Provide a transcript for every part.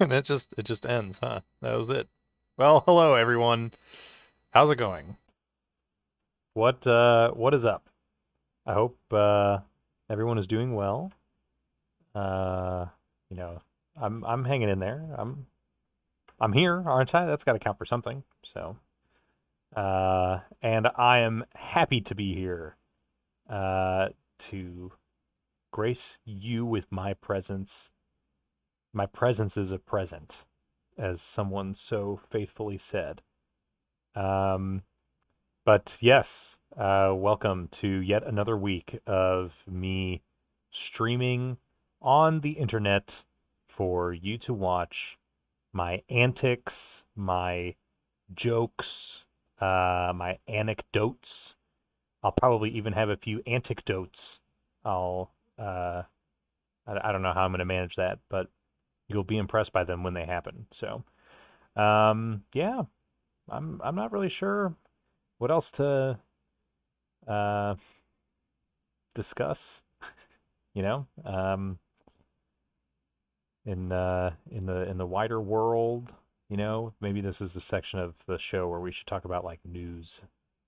And it just ends, huh? That was it. Well, hello everyone. How's it going? What is up? I hope everyone is doing well. Uh, you know, I'm hanging in there. I'm here, aren't I? That's got to count for something. So, and I am happy to be here to grace you with my presence. My presence is a present, as someone so faithfully said. Um, But yes, welcome to yet another week of me streaming on the internet for you to watch my antics, my jokes, my anecdotes. I'll probably even have a few anecdotes. I'll, I don't know how I'm going to manage that, but you'll be impressed by them when they happen. So, yeah, I'm not really sure what else to uh, discuss. You know, in the wider world, maybe this is the section of the show where we should talk about like news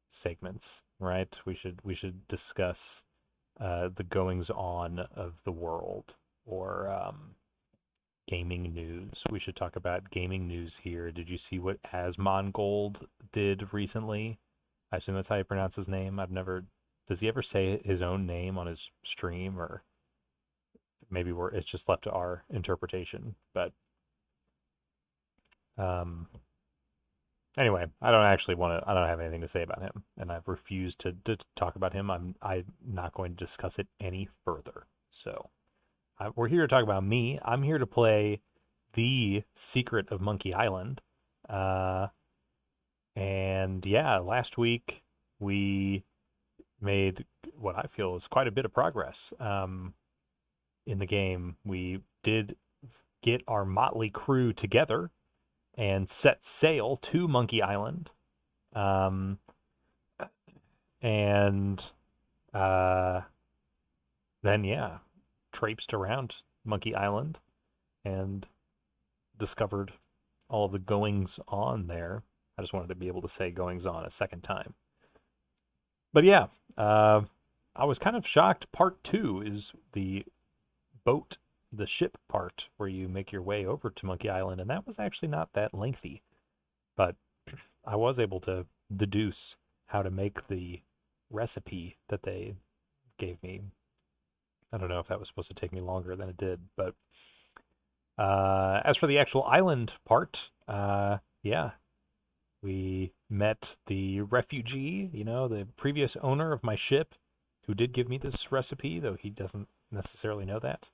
segments, right? We should discuss the goings on of the world or gaming news. We should talk about gaming news here. Did you see what Asmongold did recently? I assume that's how you pronounce his name. I've never. Does he ever say his own name on his stream, or maybe it's just left to our interpretation? But um, anyway, I don't actually want to. I don't have anything to say about him, and I've refused to talk about him. I'm not going to discuss it any further. So we're here to talk about me. I'm here to play the Secret of Monkey Island. Uh, and yeah, last week we made what I feel is quite a bit of progress in the game. We did get our motley crew together and set sail to Monkey Island. Um, and uh, then, yeah, traipsed around Monkey Island and discovered all of the goings on there. I just wanted to be able to say goings on a second time. But yeah, uh, I was kind of shocked. Part two is the boat, the ship part, where you make your way over to Monkey Island, and that was actually not that lengthy. But I was able to deduce how to make the recipe that they gave me. I don't know if that was supposed to take me longer than it did, but as for the actual island part, yeah, we met the refugee, the previous owner of my ship, who did give me this recipe, though he doesn't necessarily know that.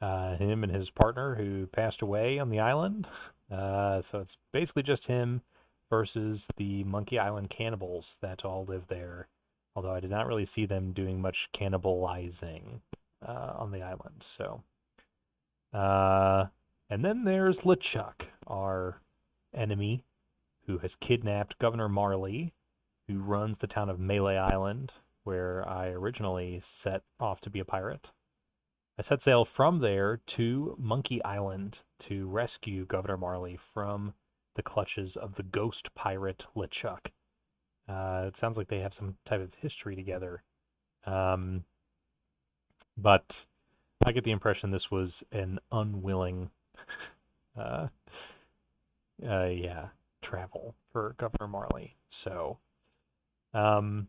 Him and his partner who passed away on the island. So it's basically just him versus the Monkey Island cannibals that all live there. Although I did not really see them doing much cannibalizing on the island. So, and then there's LeChuck, our enemy, who has kidnapped Governor Marley, who runs the town of Melee Island, where I originally set off to be a pirate. I set sail from there to Monkey Island to rescue Governor Marley from the clutches of the ghost pirate LeChuck. It sounds like they have some type of history together. Um, but I get the impression this was an unwilling, uh, yeah, travel for Governor Marley. Um,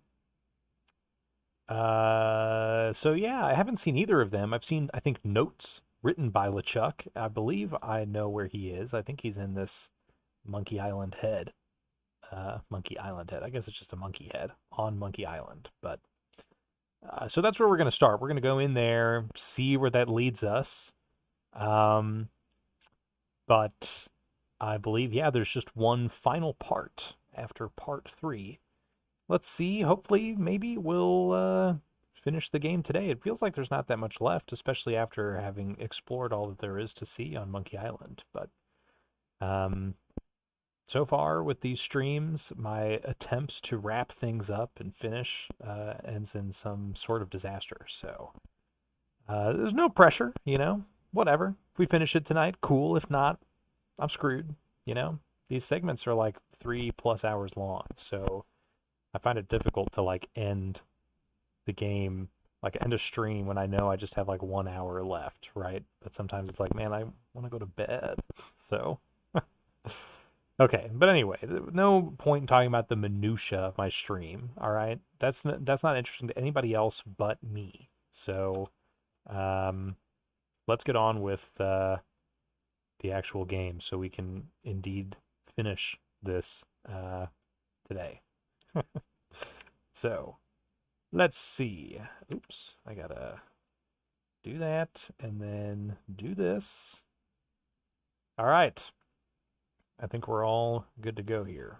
so yeah, I haven't seen either of them. I've seen, I think, notes written by LeChuck. I believe I know where he is. I think he's in this Monkey Island head. Monkey Island head. I guess it's just a monkey head on Monkey Island. But so that's where we're gonna start. We're gonna go in there, see where that leads us. Um, but I believe, yeah, there's just one final part after part three. Let's see. Hopefully, maybe we'll finish the game today. It feels like there's not that much left, especially after having explored all that there is to see on Monkey Island. But um, so far with these streams, my attempts to wrap things up and finish ends in some sort of disaster. So there's no pressure, Whatever. If we finish it tonight, cool. If not, I'm screwed, you know? These segments are like 3+ hours long, so I find it difficult to like end the game, like end a stream when I know I just have like 1 hour left, right? But sometimes it's like, man, I want to go to bed. So, okay. But anyway, no point in talking about the minutia of my stream. All right, that's not interesting to anybody else but me. So, let's get on with the actual game, so we can indeed finish this today. So. Let's see. Oops, I gotta do that and then do this. All right. I think we're all good to go here.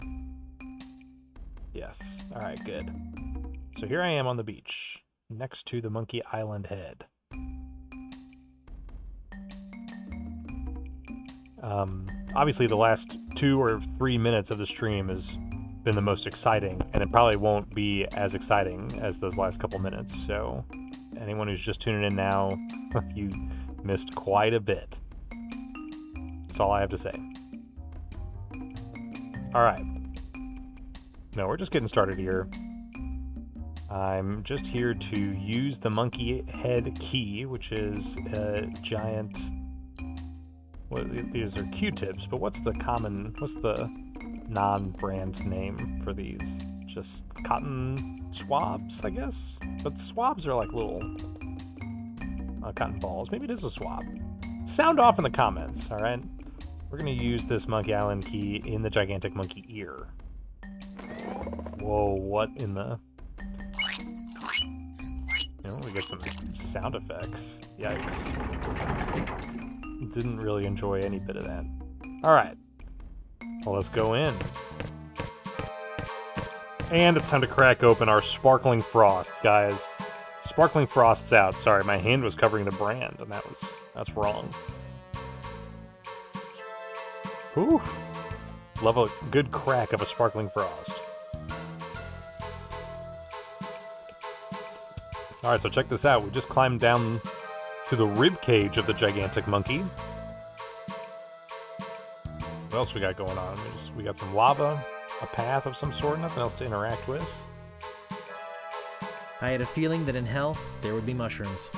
Yes. All right, good. So here I am on the beach, next to the Monkey Island head. Obviously, the last 2 or 3 minutes of the stream has been the most exciting, and it probably won't be as exciting as those last couple minutes. So anyone who's just tuning in now, you missed quite a bit. That's all I have to say. All right. No, we're just getting started here. I'm just here to use the monkey head key, which is a giant... Well, these are Q-tips, but what's the non-brand name for these? Just cotton swabs, I guess? But swabs are like little cotton balls. Maybe it is a swab. Sound off in the comments, all right? We're going to use this Monkey Island key in the gigantic monkey ear. Whoa, what in the... we get some sound effects. Yikes. Didn't really enjoy any bit of that. All right. Well, let's go in. And it's time to crack open our Sparkling Frosts, guys. Sparkling Frosts out. Sorry, my hand was covering the brand, and that's wrong. Whew. Love a good crack of a Sparkling Frost. All right, so check this out. We just climbed down to the rib cage of the gigantic monkey. What else we got going on? We got some lava, a path of some sort, nothing else to interact with. I had a feeling that in hell there would be mushrooms.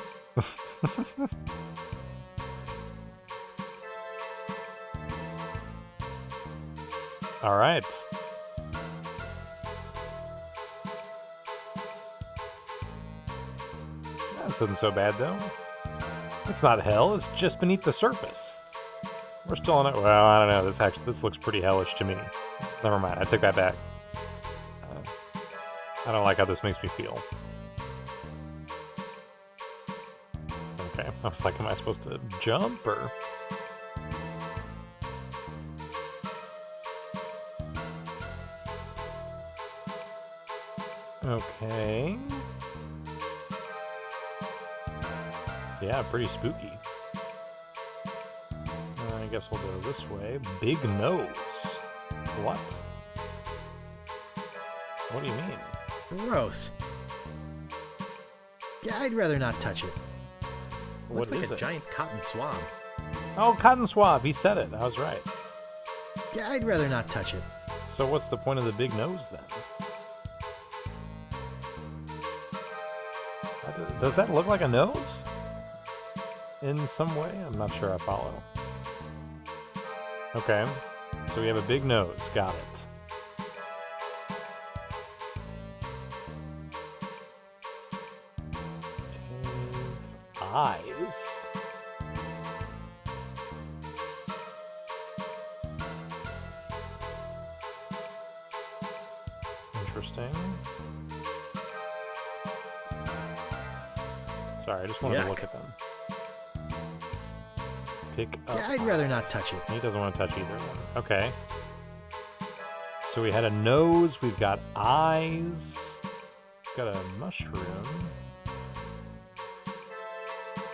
All right. This isn't so bad, though. It's not hell, it's just beneath the surface. We're still on it. Well, I don't know. This looks pretty hellish to me. Never mind. I take that back. I don't like how this makes me feel. Okay. I was like, am I supposed to jump or... Okay. Yeah, pretty spooky. I guess we'll go this way. Big nose. What? What do you mean? Gross. Yeah, I'd rather not touch it. Looks like a giant cotton swab. Oh, cotton swab. He said it. I was right. Yeah, I'd rather not touch it. So what's the point of the big nose then? Does that look like a nose? In some way? I'm not sure I follow. Okay, so we have a big nose. Got it. Okay. Eyes. Interesting. Sorry, I just wanted to look at them. Pick up. Yeah, I'd rather not touch it. He doesn't want to touch either one. Okay. So we had a nose, we've got eyes, we've got a mushroom.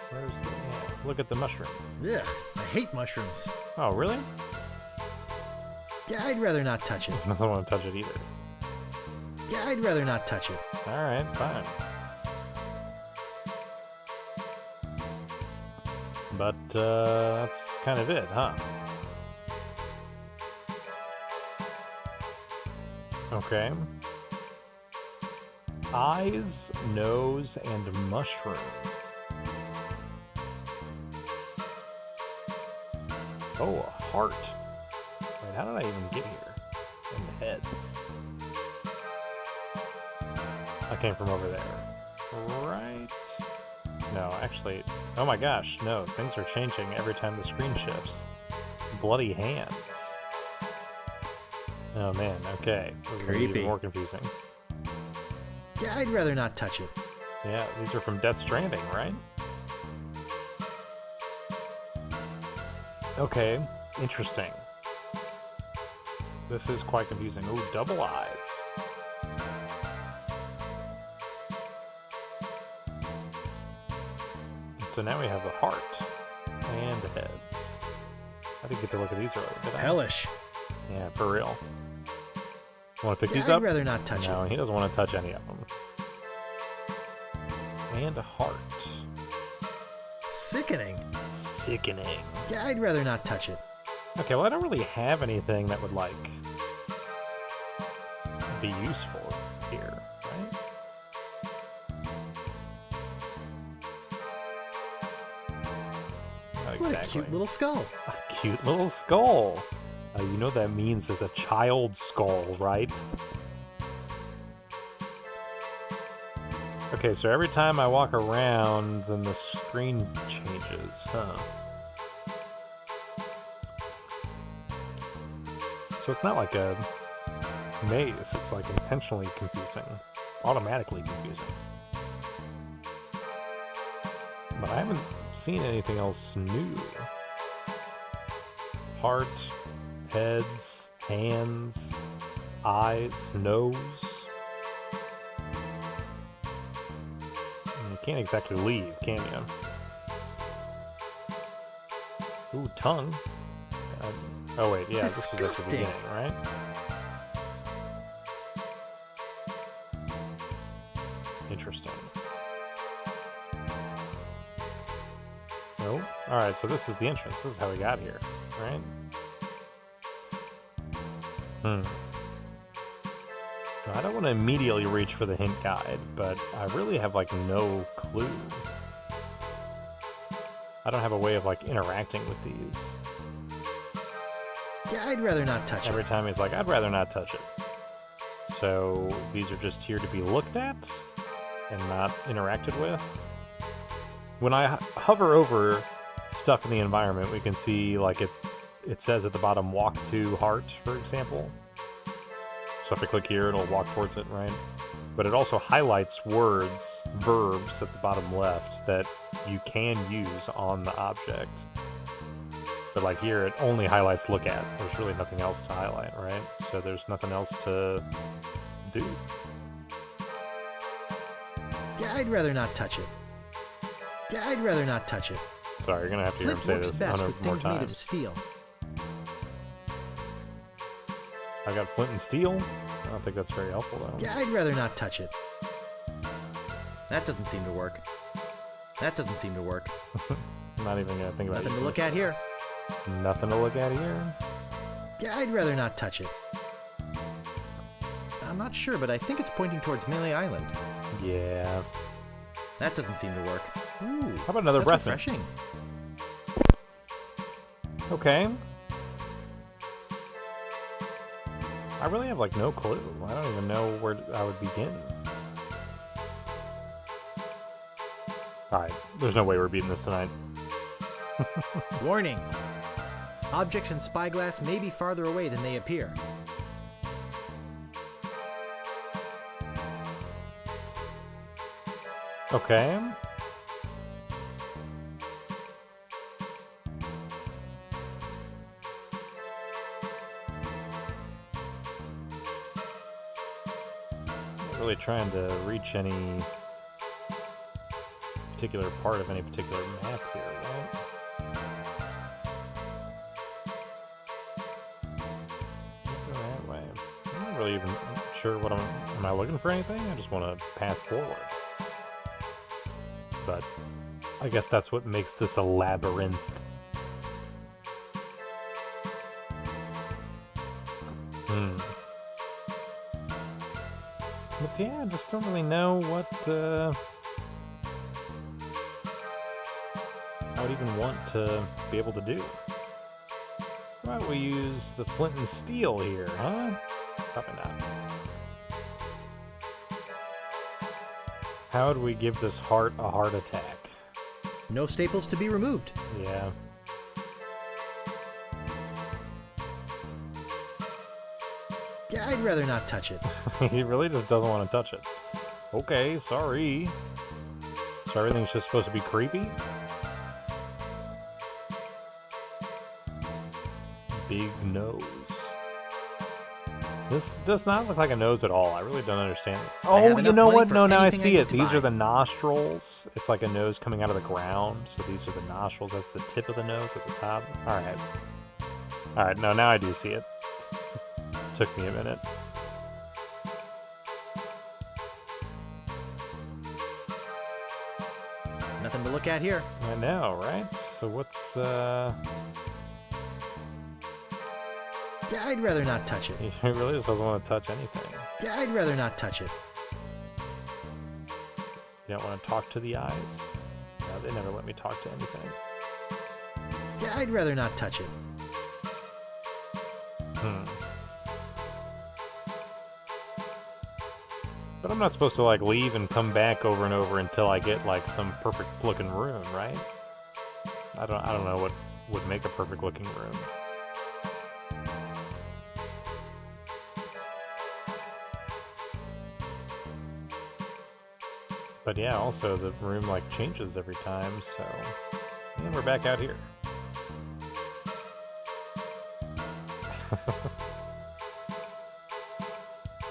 Where's the... Yeah, look at the mushroom. Yeah, I hate mushrooms. Oh, really? Yeah, I'd rather not touch it. He doesn't want to touch it either. Yeah, I'd rather not touch it. Alright, fine. But, that's kind of it, huh? Okay. Eyes, nose, and mushroom. Oh, a heart. Wait, how did I even get here? And heads. I came from over there. Right? No, actually... Oh my gosh, no. Things are changing every time the screen shifts. Bloody hands. Oh man, okay. This is gonna be even more confusing. Yeah, I'd rather not touch it. Yeah, these are from Death Stranding, right? Okay, interesting. This is quite confusing. Ooh, double eyes. So now we have a heart and heads. I didn't get to look at these earlier, did I? Hellish. Yeah, for real. Want to pick these I'd up? I'd rather not touch it. No, he doesn't want to touch any of them. And a heart. Sickening. Sickening. Yeah, I'd rather not touch it. Okay, well, I don't really have anything that would, like, be useful here, right? Not exactly. What a cute little skull. A cute little skull. You know what that means as a child skull, right? Okay, so every time I walk around, then the screen changes, huh? So it's not like a maze, it's like intentionally confusing. Automatically confusing. But I haven't seen anything else new. Heart, heads, hands, eyes, nose. You can't exactly leave, can you? Ooh, tongue. Oh wait, yeah, Disgusting. This was at the beginning, right? Interesting. No? Alright, so this is the entrance. This is how we got here, right? So I don't want to immediately reach for the hint guide, but I really have, like, no clue. I don't have a way of, like, interacting with these. Yeah, I'd rather not touch Every it. time he's like, I'd rather not touch it. So these are just here to be looked at and not interacted with. When I hover over stuff in the environment, we can see, like, it says at the bottom, walk to heart, for example. So if I click here, it'll walk towards it, right? But it also highlights words, verbs at the bottom left that you can use on the object. But like here, it only highlights look at. There's really nothing else to highlight, right? So there's nothing else to do. Yeah, I'd rather not touch it. Yeah, I'd rather not touch it. Sorry, you're gonna have to hear him say this 100 more made of times. steel. I got flint and steel. I don't think that's very helpful though. Yeah, I'd rather not touch it. That doesn't seem to work. That doesn't seem to work. I'm not even gonna think about Nothing to using look this. at here. Nothing to look at here. Yeah, I'd rather not touch it. I'm not sure, but I think it's pointing towards Melee Island. Yeah. That doesn't seem to work. Ooh, How about another that's breath mint? refreshing. Okay. I really have like no clue. I don't even know where I would begin. Alright, there's no way we're beating this tonight. Warning. Objects in spyglass may be farther away than they appear. Okay. Not really trying to reach any particular part of any particular map here, right? Can't go that way. I'm not really even sure what am I looking for anything? I just want a path forward. But I guess that's what makes this a labyrinth. But yeah, I just don't really know what I would even want to be able to do. How about we use the flint and steel here, huh? Probably not. How would we give this heart a heart attack? No staples to be removed. Yeah. Yeah, I'd rather not touch it. He really just doesn't want to touch it. Okay, sorry. So everything's just supposed to be creepy? Big nose. This does not look like a nose at all. I really don't understand it. Oh, you know what? No, now I see it. These are the nostrils. It's like a nose coming out of the ground. So these are the nostrils. That's the tip of the nose at the top. All right. All right, no, now I do see it. Took me a minute. Nothing to look at here. I know, right? So what's, Yeah, I'd rather not touch it. He really just doesn't want to touch anything. Yeah, I'd rather not touch it. You don't want to talk to the eyes? No, they never let me talk to anything. Yeah, I'd rather not touch it. But I'm not supposed to, like, leave and come back over and over until I get, like, some perfect-looking room, right? I don't know what would make a perfect-looking room. But yeah, also the room, like, changes every time, so... And we're back out here.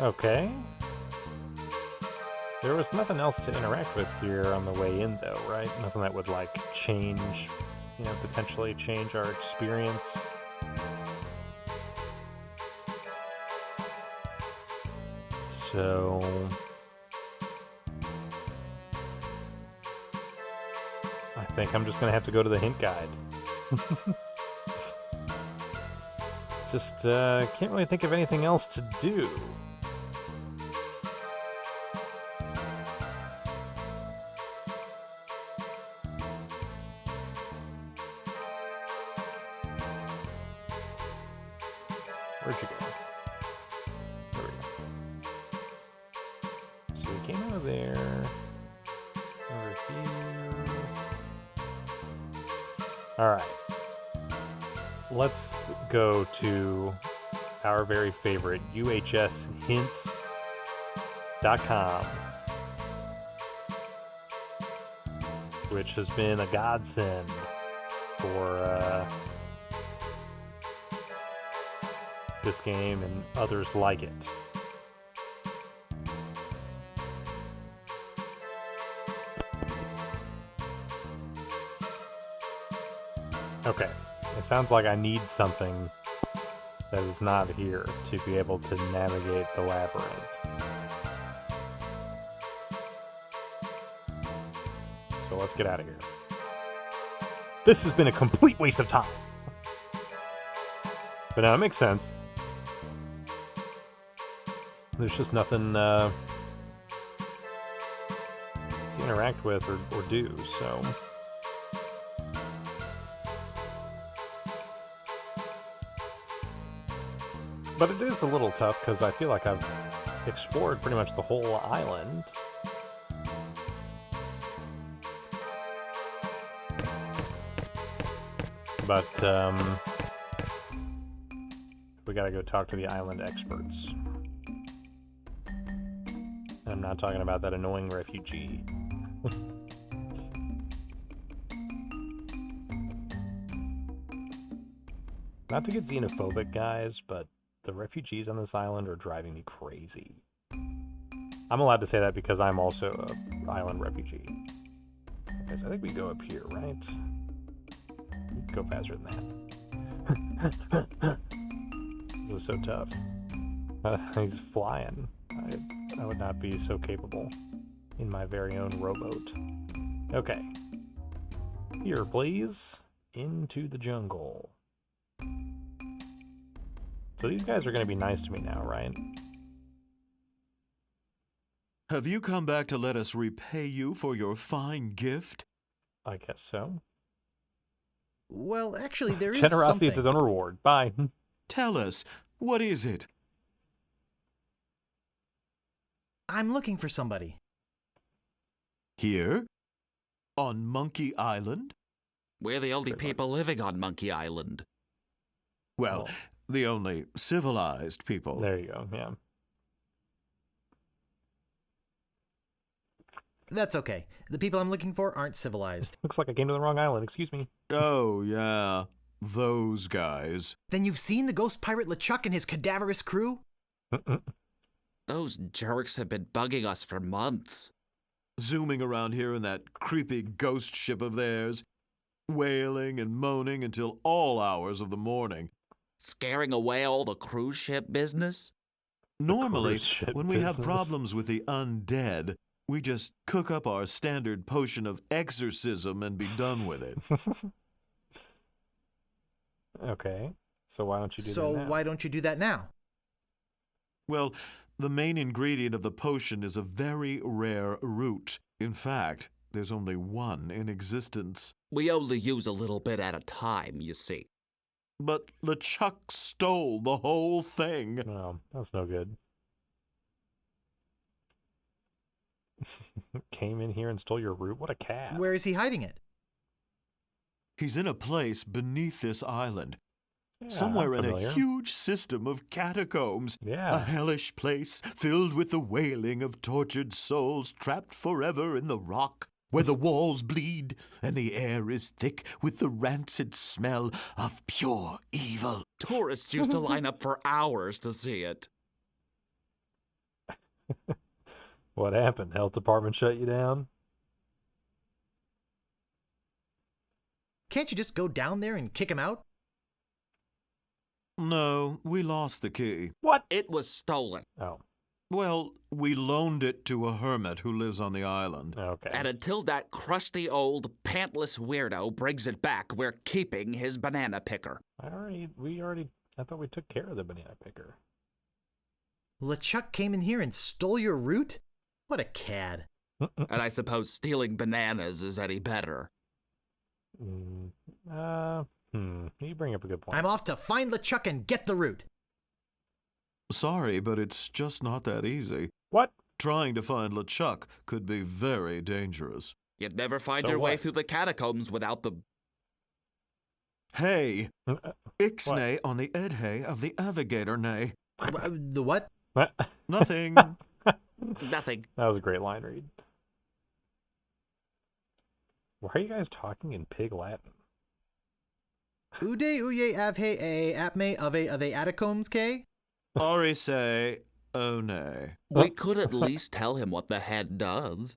Okay. There was nothing else to interact with here on the way in, though, right? Nothing that would, like, change, you know, potentially change our experience. So... I think I'm just gonna have to go to the hint guide. Just, can't really think of anything else to do. Where'd you go? There we go. So we came out of there. Over here. Alright. Let's go to our very favorite uhshints.com, which has been a godsend for this game and others like it. Okay, it sounds like I need something that is not here to be able to navigate the labyrinth. So let's get out of here. This has been a complete waste of time. But now it makes sense. There's just nothing to interact with or do, so... But it is a little tough, because I feel like I've explored pretty much the whole island. But, we gotta go talk to the island experts. And I'm not talking about that annoying refugee. Not to get xenophobic, guys, but the refugees on this island are driving me crazy. I'm allowed to say that because I'm also an island refugee. Okay, so I think we go up here, right? Go faster than that. This is so tough. He's flying. I would not be so capable in my very own rowboat. Okay. Here, please. Into the jungle. So these guys are going to be nice to me now, right? Have you come back to let us repay you for your fine gift? I guess so. Well, actually, there is Generosity something. is its own reward. Bye. Tell us, what is it? I'm looking for somebody. Here? On Monkey Island? We're the only Pretty much. people living on Monkey Island. Well, Oh. the only civilized people. There you go. Yeah. That's okay. The people I'm looking for aren't civilized. Looks like I came to the wrong island. Excuse me. Oh, yeah. Those guys. Then you've seen the ghost pirate LeChuck and his cadaverous crew? Those jerks have been bugging us for months. Zooming around here in that creepy ghost ship of theirs. Wailing and moaning until all hours of the morning. Scaring away all the cruise ship business? Normally, cruise ship when we have business. problems with the undead, we just cook up our standard potion of exorcism and be done with it. Okay. So why don't you do So that now? why don't you do that now? Well, the main ingredient of the potion is a very rare root. In fact, there's only one in existence. We only use a little bit at a time, you see. But LeChuck stole the whole thing. No, that's no good. Came in here and stole your root. What a cat. Where is he hiding it? He's in a place beneath this island. Yeah, Somewhere I'm in a familiar. huge system of catacombs. A Yeah. hellish place filled with the wailing of tortured souls trapped forever in the rock, where the walls bleed and the air is thick with the rancid smell of pure evil. Tourists used to line up for hours to see it. What happened? Health department shut you down? Can't you just go down there and kick him out? No, we lost the key. What? It was stolen. Oh, Well, we loaned it to a hermit who lives on the island. okay. And until that crusty old pantless weirdo brings it back, we're keeping his banana picker. I thought we took care of the banana picker. LeChuck came in here and stole your root? What a cad. And I suppose stealing bananas is any better. You bring up a good point. I'm off to find LeChuck and get the root. Sorry, but it's just not that easy. What? Trying to find LeChuck could be very dangerous. You'd never find So your way what? through the catacombs without the... Hey, Ixnay on the Edhay of the Navigator Nay. The what? What? Nothing. Nothing. That was a great line read. Why are you guys talking in pig Latin? Ude uye avhe a apme ave ave atacombs k? Ori say, oh nay. We could at least tell him what the head does.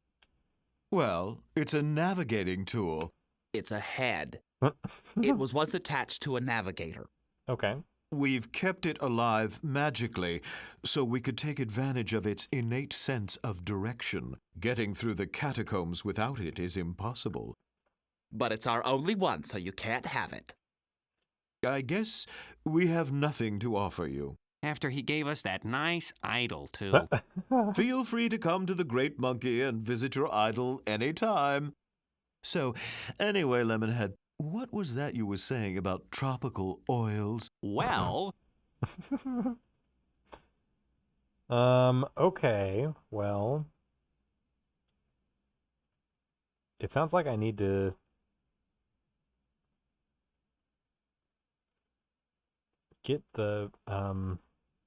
Well, it's a navigating tool. It's a head. It was once attached to a navigator. Okay. We've kept it alive magically, so we could take advantage of its innate sense of direction. Getting through the catacombs without it is impossible. But it's our only one, so you can't have it. I guess we have nothing to offer you. After he gave us that nice idol, too. Feel free to come to the Great Monkey and visit your idol anytime. So, anyway, Lemonhead, what was that you were saying about tropical oils? Well, Okay. Well, it sounds like I need to get the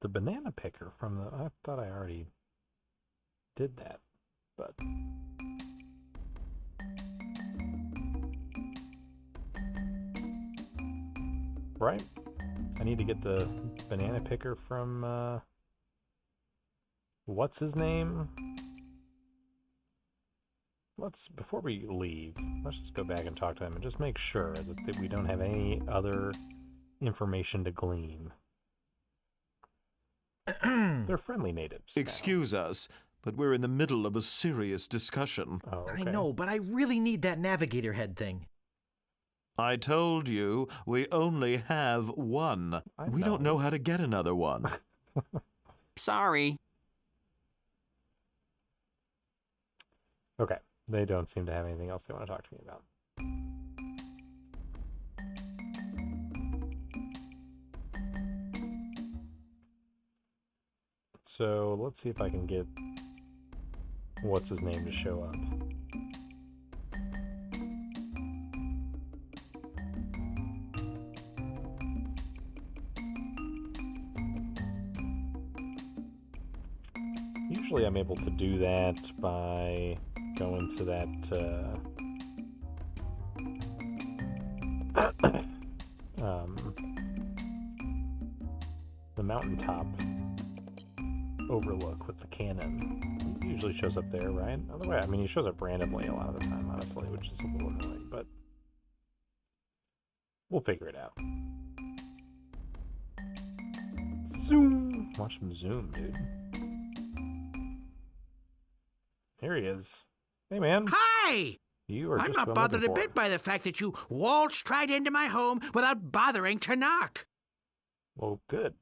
banana picker from the... I thought I already did that, but... Right? I need to get the banana picker from, what's his name? Before we leave, let's just go back and talk to him and just make sure that we don't have any other information to glean. They're friendly natives. now. Excuse us, but we're in the middle of a serious discussion. Oh, okay. I know, but I really need that navigator head thing. I told you we only have one. I We don't know how to get another one. sorry. Okay. They don't seem to have anything else they want to talk to me about. So let's see if I can get what's his name to show up. Usually I'm able to do that by going to that the mountaintop overlook with the cannon. He usually shows up there, right? Otherwise, I mean, he shows up randomly a lot of the time, honestly, which is a little annoying, but we'll figure it out. Zoom! Watch him zoom, dude. Here he is. Hey, man. Hi! You are I'm just not who I'm bothered a looking bit for. by the fact that you waltzed right into my home without bothering to knock. Well, good.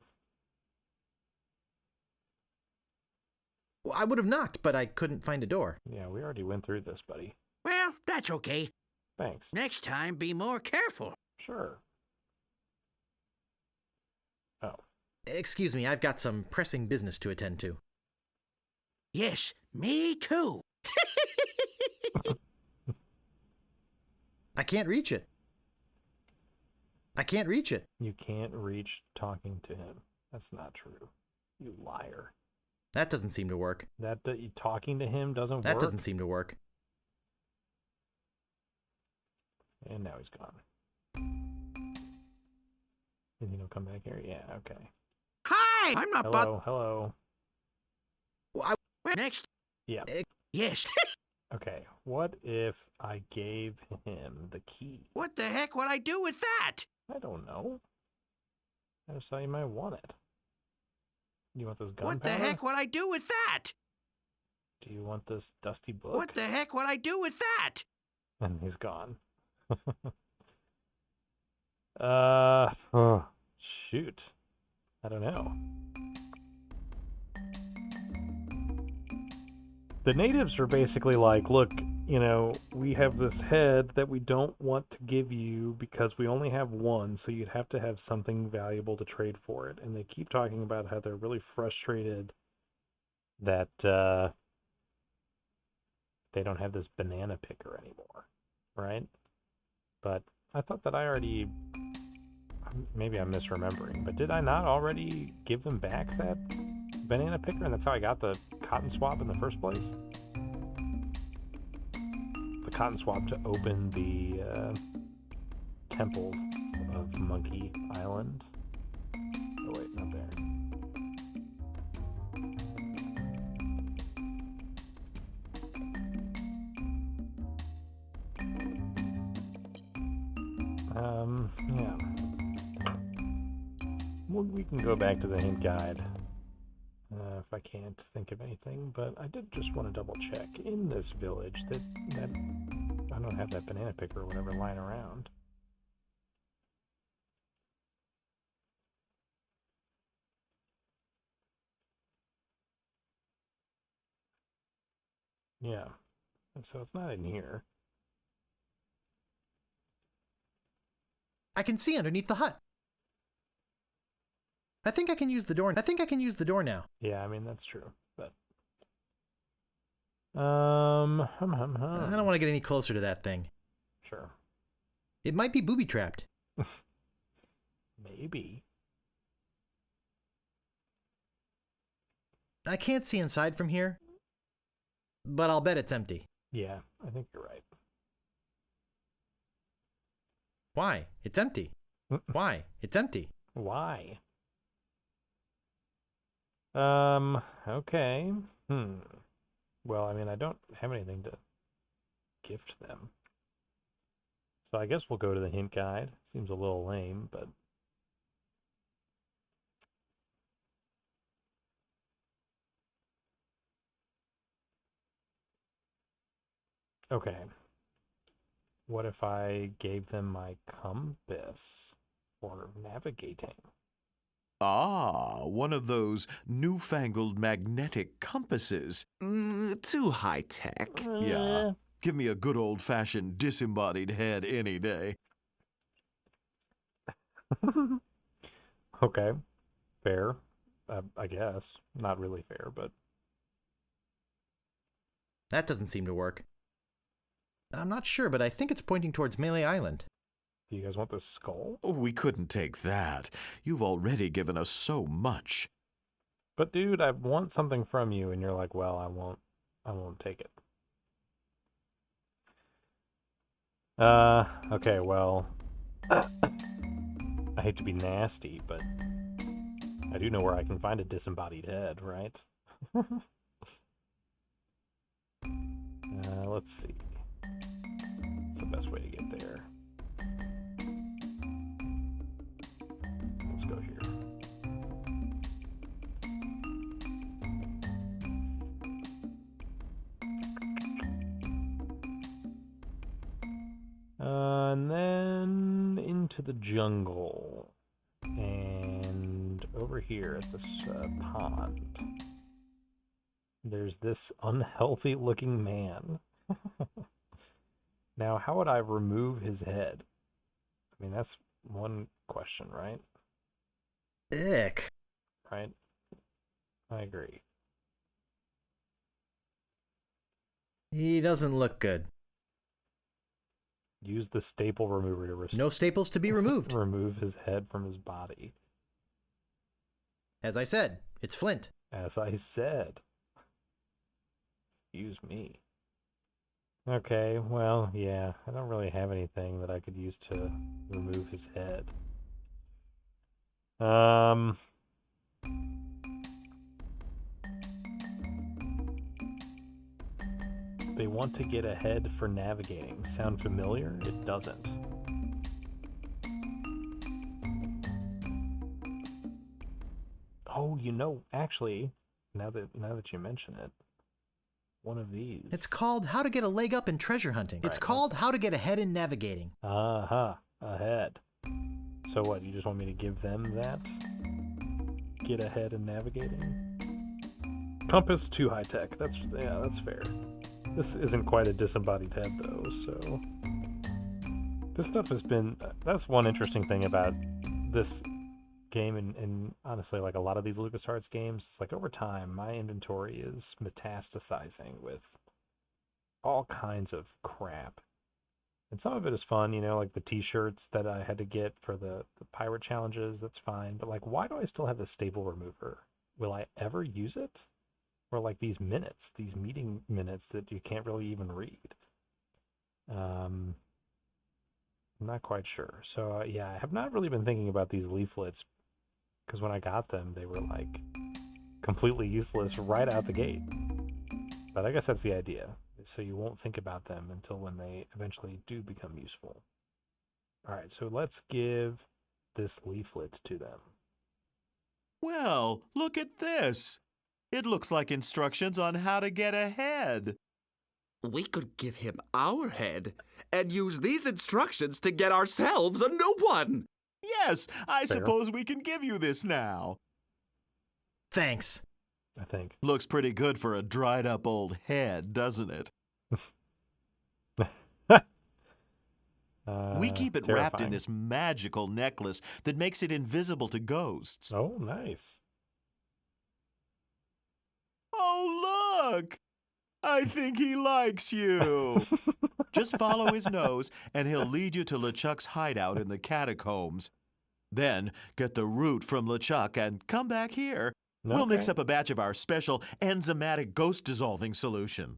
Well, I would have knocked, but I couldn't find a door. Yeah, we already went through this, buddy. Well, that's okay. Thanks. Next time, be more careful. Sure. Oh. Excuse me, I've got some pressing business to attend to. Yes, me too. I can't reach it. I can't reach it. You can't reach talking to him. That's not true. You liar. That doesn't seem to work. That talking to him doesn't That work? doesn't seem to work. And now he's gone. You think he'll come back here? Yeah, okay. Hi! I'm not bothered. Hello. Well, next. Yeah. Yes. Okay, what if I gave him the key? What the heck would I do with that? I don't know. I just thought you might want it. You want this gunpowder? What the heck would I do with that? Do you want this dusty book? What the heck would I do with that? And he's gone. Oh, shoot. I don't know. The natives are basically like, look, you know, we have this head that we don't want to give you because we only have one, so you'd have to have something valuable to trade for it. And they keep talking about how they're really frustrated that they don't have this banana picker anymore, right? But I thought that I already, maybe I'm misremembering, but did I not already give them back that banana picker, and that's how I got the cotton swab in the first place? The cotton swab to open the temple of Monkey Island. Oh wait, not there. Yeah. Well, we can go back to the hint guide. If I can't think of anything, but I did just want to double check in this village that I don't have that banana picker or whatever lying around. Yeah, so it's not in here. I can see underneath the hut. I think I can use the door. I think I can use the door now. Yeah, I mean that's true, but I don't want to get any closer to that thing. Sure. It might be booby trapped. Maybe. I can't see inside from here, but I'll bet it's empty. Yeah, I think you're right. Why? It's empty. Why? It's empty. Why? Okay. Well, I mean, I don't have anything to gift them. So I guess we'll go to the hint guide. Seems a little lame, but... Okay. What if I gave them my compass for navigating? Ah, one of those newfangled magnetic compasses. Too high-tech. Yeah, give me a good old-fashioned disembodied head any day. Okay, fair. I guess. Not really fair, but... That doesn't seem to work. I'm not sure, but I think it's pointing towards Melee Island. Do you guys want this skull? Oh, we couldn't take that. You've already given us so much. But dude, I want something from you, and you're like, well, I won't take it. Okay, well... I hate to be nasty, but... I do know where I can find a disembodied head, right? Let's see. What's the best way to get there? Let's go here. And then into the jungle. And over here at this pond, there's this unhealthy looking man. Now, how would I remove his head? I mean, that's one question, right? Ick. Right? I agree. He doesn't look good. Use the staple remover to No staples to be removed. remove his head from his body. As I said, it's flint. As I said. Excuse me. Okay, well, yeah, I don't really have anything that I could use to remove his head. They want to get ahead for navigating. Sound familiar? It doesn't. Oh, you know, actually, now that you mention it, one of these. It's called How to Get a Leg Up in Treasure Hunting. It's Right, called How to Get Ahead in Navigating. Ahead. So what, you just want me to give them that? Get ahead in navigating? Compass, too high tech. That's fair. This isn't quite a disembodied head though, so this stuff has been, that's one interesting thing about this game and honestly like a lot of these LucasArts games. It's like over time my inventory is metastasizing with all kinds of crap, and some of it is fun, you know, like the t-shirts that I had to get for the pirate challenges. That's fine, but like, why do I still have the staple remover? Will I ever use it? Or like these minutes, these meeting minutes that you can't really even read. I'm not quite sure. So yeah, I have not really been thinking about these leaflets, because when I got them, they were like completely useless right out the gate. But I guess that's the idea. So you won't think about them until when they eventually do become useful. All right, so let's give this leaflet to them. Well, look at this. It looks like instructions on how to get ahead. We could give him our head and use these instructions to get ourselves a new one. Yes, I Fair. suppose we can give you this now. Thanks. I think. Looks pretty good for a dried up old head, doesn't it? We keep it wrapped in terrifying. this magical necklace that makes it invisible to ghosts. Oh, nice. Oh, look! I think he likes you. Just follow his nose, and he'll lead you to LeChuck's hideout in the catacombs. Then get the root from LeChuck and come back here. We'll mix Okay. up a batch of our special enzymatic ghost-dissolving solution.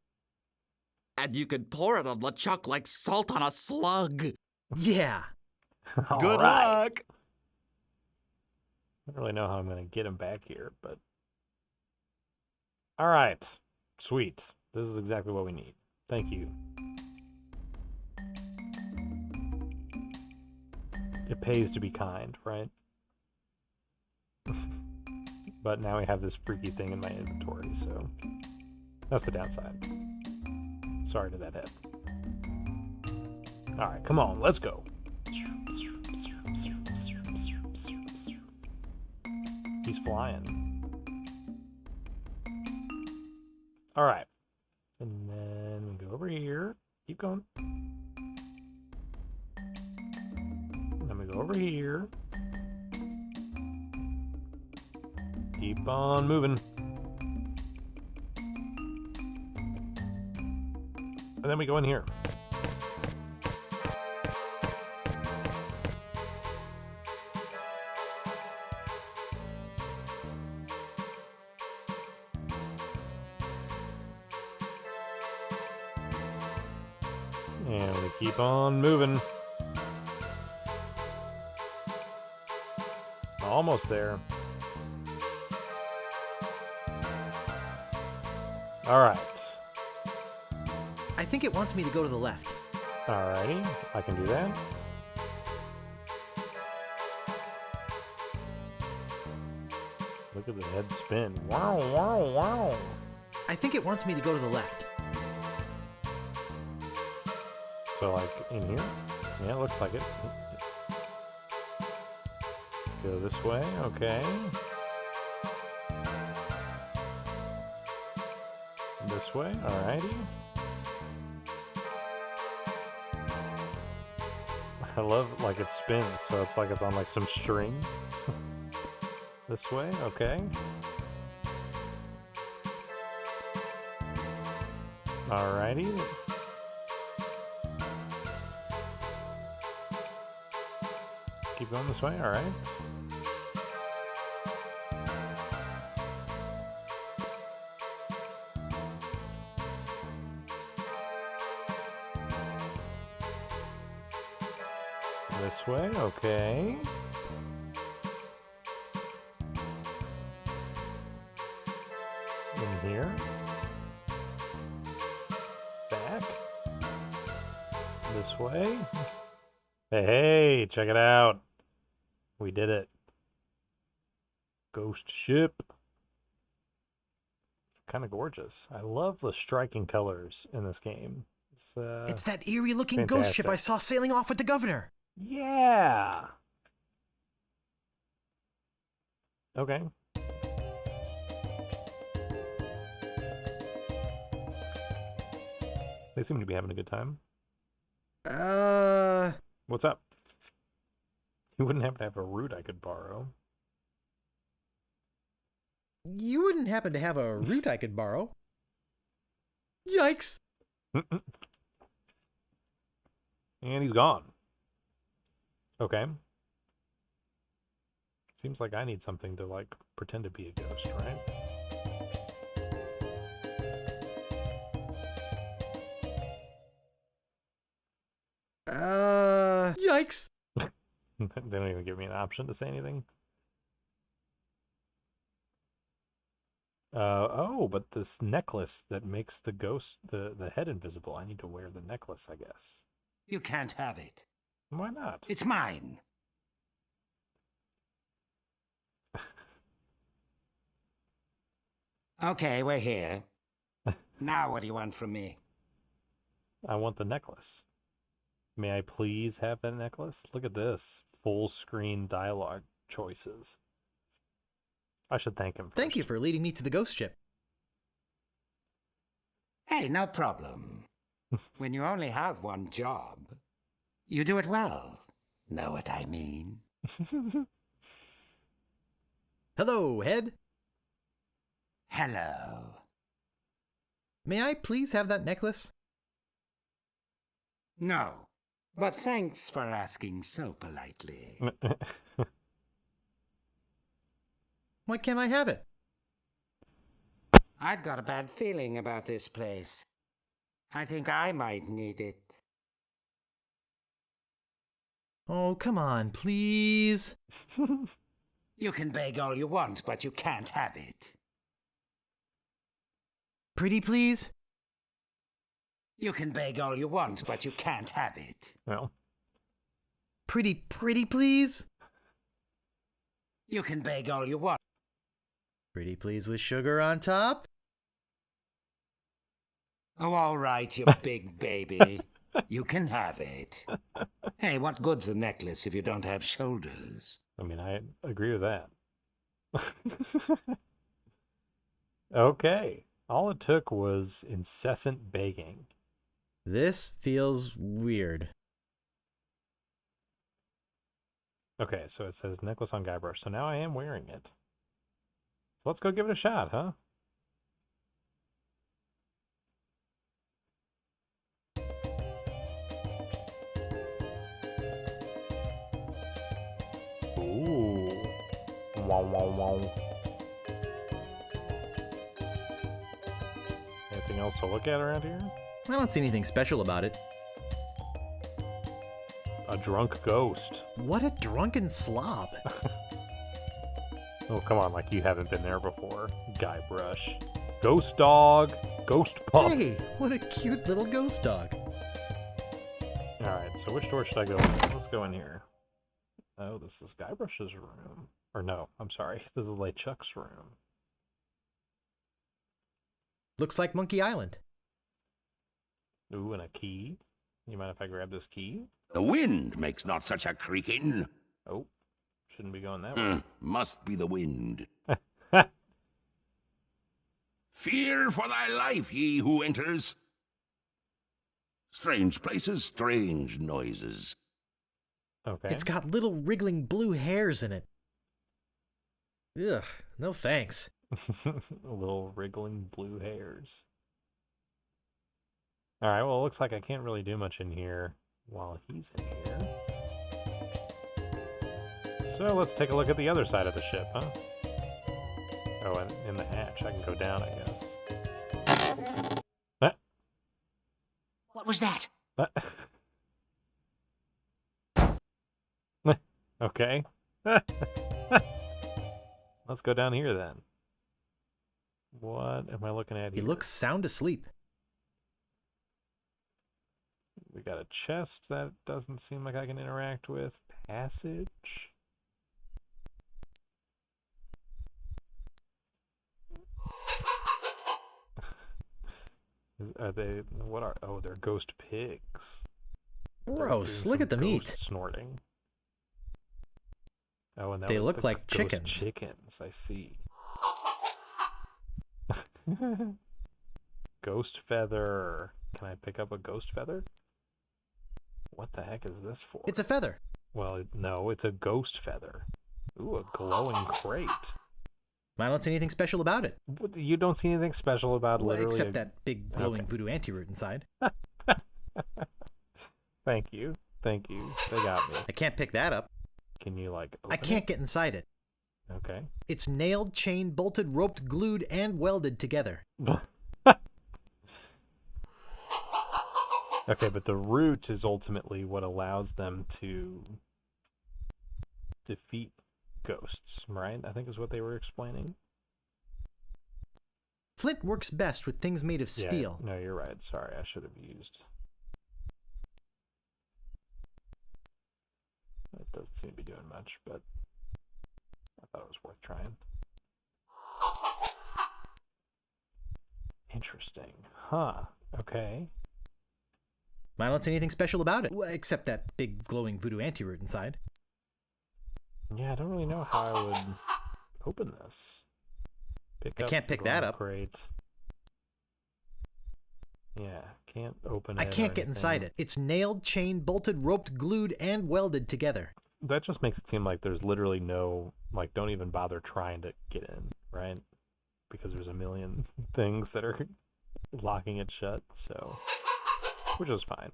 And you can pour it on LeChuck like salt on a slug. Yeah. All Good right. luck! I don't really know how I'm going to get him back here, but... All right. Sweet. This is exactly what we need. Thank you. It pays to be kind, right? But now we have this freaky thing in my inventory, so... That's the downside. Sorry to that head. All right, come on, let's go. He's flying. All right. And then we go over here. Keep going. Then we go over here. Keep on moving. And then we go in here. And we keep on moving. Almost there. All right. I think it wants me to go to the left. Alrighty, I can do that. Look at the head spin. Wow, wow, wow. I think it wants me to go to the left. So, like, in here? Yeah, it looks like it. Go this way, okay. This way, alrighty. I love, like, it spins, so it's like it's on, like, some string. This way, okay. Alrighty. Keep going this way, alright. This way, okay. In here. Back. This way. Hey, check it out. We did it. Ghost ship. It's kind of gorgeous. I love the striking colors in this game. It's that eerie-looking ghost ship I saw sailing off with the governor. Yeah. Okay. They seem to be having a good time. What's up? You wouldn't happen to have a root I could borrow. You wouldn't happen to have a root I could borrow? Yikes. And he's gone. Okay. Seems like I need something to, like, pretend to be a ghost, right? Yikes. They don't even give me an option to say anything. Oh, but this necklace that makes the ghost, the head invisible. I need to wear the necklace, I guess. You can't have it. Why not? It's mine. Okay, we're here. Now what do you want from me? I want the necklace. May I please have that necklace? Look at this. Full screen dialogue choices. I should thank him first. Thank you for leading me to the ghost ship. Hey, no problem. When you only have one job, you do it well. Know what I mean? Hello, head. Hello. May I please have that necklace? No, but thanks for asking so politely. Why can't I have it? I've got a bad feeling about this place. I think I might need it. Oh, come on, please. You can beg all you want, but you can't have it. Pretty please? You can beg all you want, but you can't have it. Well, Pretty please? You can beg all you want. Pretty please with sugar on top? Oh, all right, you big baby. You can have it. Hey, what good's a necklace if you don't have shoulders? I mean, I agree with that. Okay. All it took was incessant begging. This feels weird. Okay, so it says necklace on Guybrush. So now I am wearing it. So let's go give it a shot, huh? Ooh. Wow, wow, wow. Anything else to look at around here? I don't see anything special about it. A drunk ghost. What a drunken slob. Oh, come on, like you haven't been there before. Guybrush. Ghost dog. Ghost pup. Hey, what a cute little ghost dog. Alright, so which door should I go in? Let's go in here. Oh, this is Guybrush's room. Or no, I'm sorry. This is LeChuck's room. Looks like Monkey Island. Ooh, and a key. You mind if I grab this key? The wind makes not such a creaking. Oh, shouldn't be going that way. Must be the wind. Fear for thy life, ye who enters. Strange places, strange noises. Okay. It's got little wriggling blue hairs in it. Ugh, no thanks. Little wriggling blue hairs. Alright, well, it looks like I can't really do much in here while he's in here. So let's take a look at the other side of the ship, huh? Oh, and in the hatch. I can go down, I guess. What was that? Okay. Let's go down here then. What am I looking at He here? looks sound asleep. We got a chest that doesn't seem like I can interact with. Passage. Are they, what are, oh, they're ghost pigs. They're Gross, doing look some at the ghost meat. Snorting. Oh, and that They was look the like ghost chickens. chickens, I see. Ghost feather. Can I pick up a ghost feather? What the heck is this for? It's a feather. Well, no, it's a ghost feather. Ooh, a glowing crate. I don't see anything special about it. You don't see anything special about Well, literally except that big glowing Okay. voodoo antiroot inside. Thank you. Thank you. They got me. I can't pick that up. Can you, like, I open can't get inside it. it? Okay. It's nailed, chained, bolted, roped, glued, and welded together. Okay, but the root is ultimately what allows them to defeat ghosts, right? I think is what they were explaining. Flint works best with things made of Yeah, steel. no, you're right. Sorry, I should have used. It doesn't seem to be doing much, but I thought it was worth trying. Interesting. Huh. Okay. I don't see anything special about it. Well, except that big glowing voodoo antiroot inside. Yeah, I don't really know how I would open this. I can't pick that up. Crate. Yeah, can't open it. I can't get inside it. It's nailed, chained, bolted, roped, glued, and welded together. That just makes it seem like there's literally no, like, don't even bother trying to get in, right? Because there's a million things that are locking it shut, so, which is fine.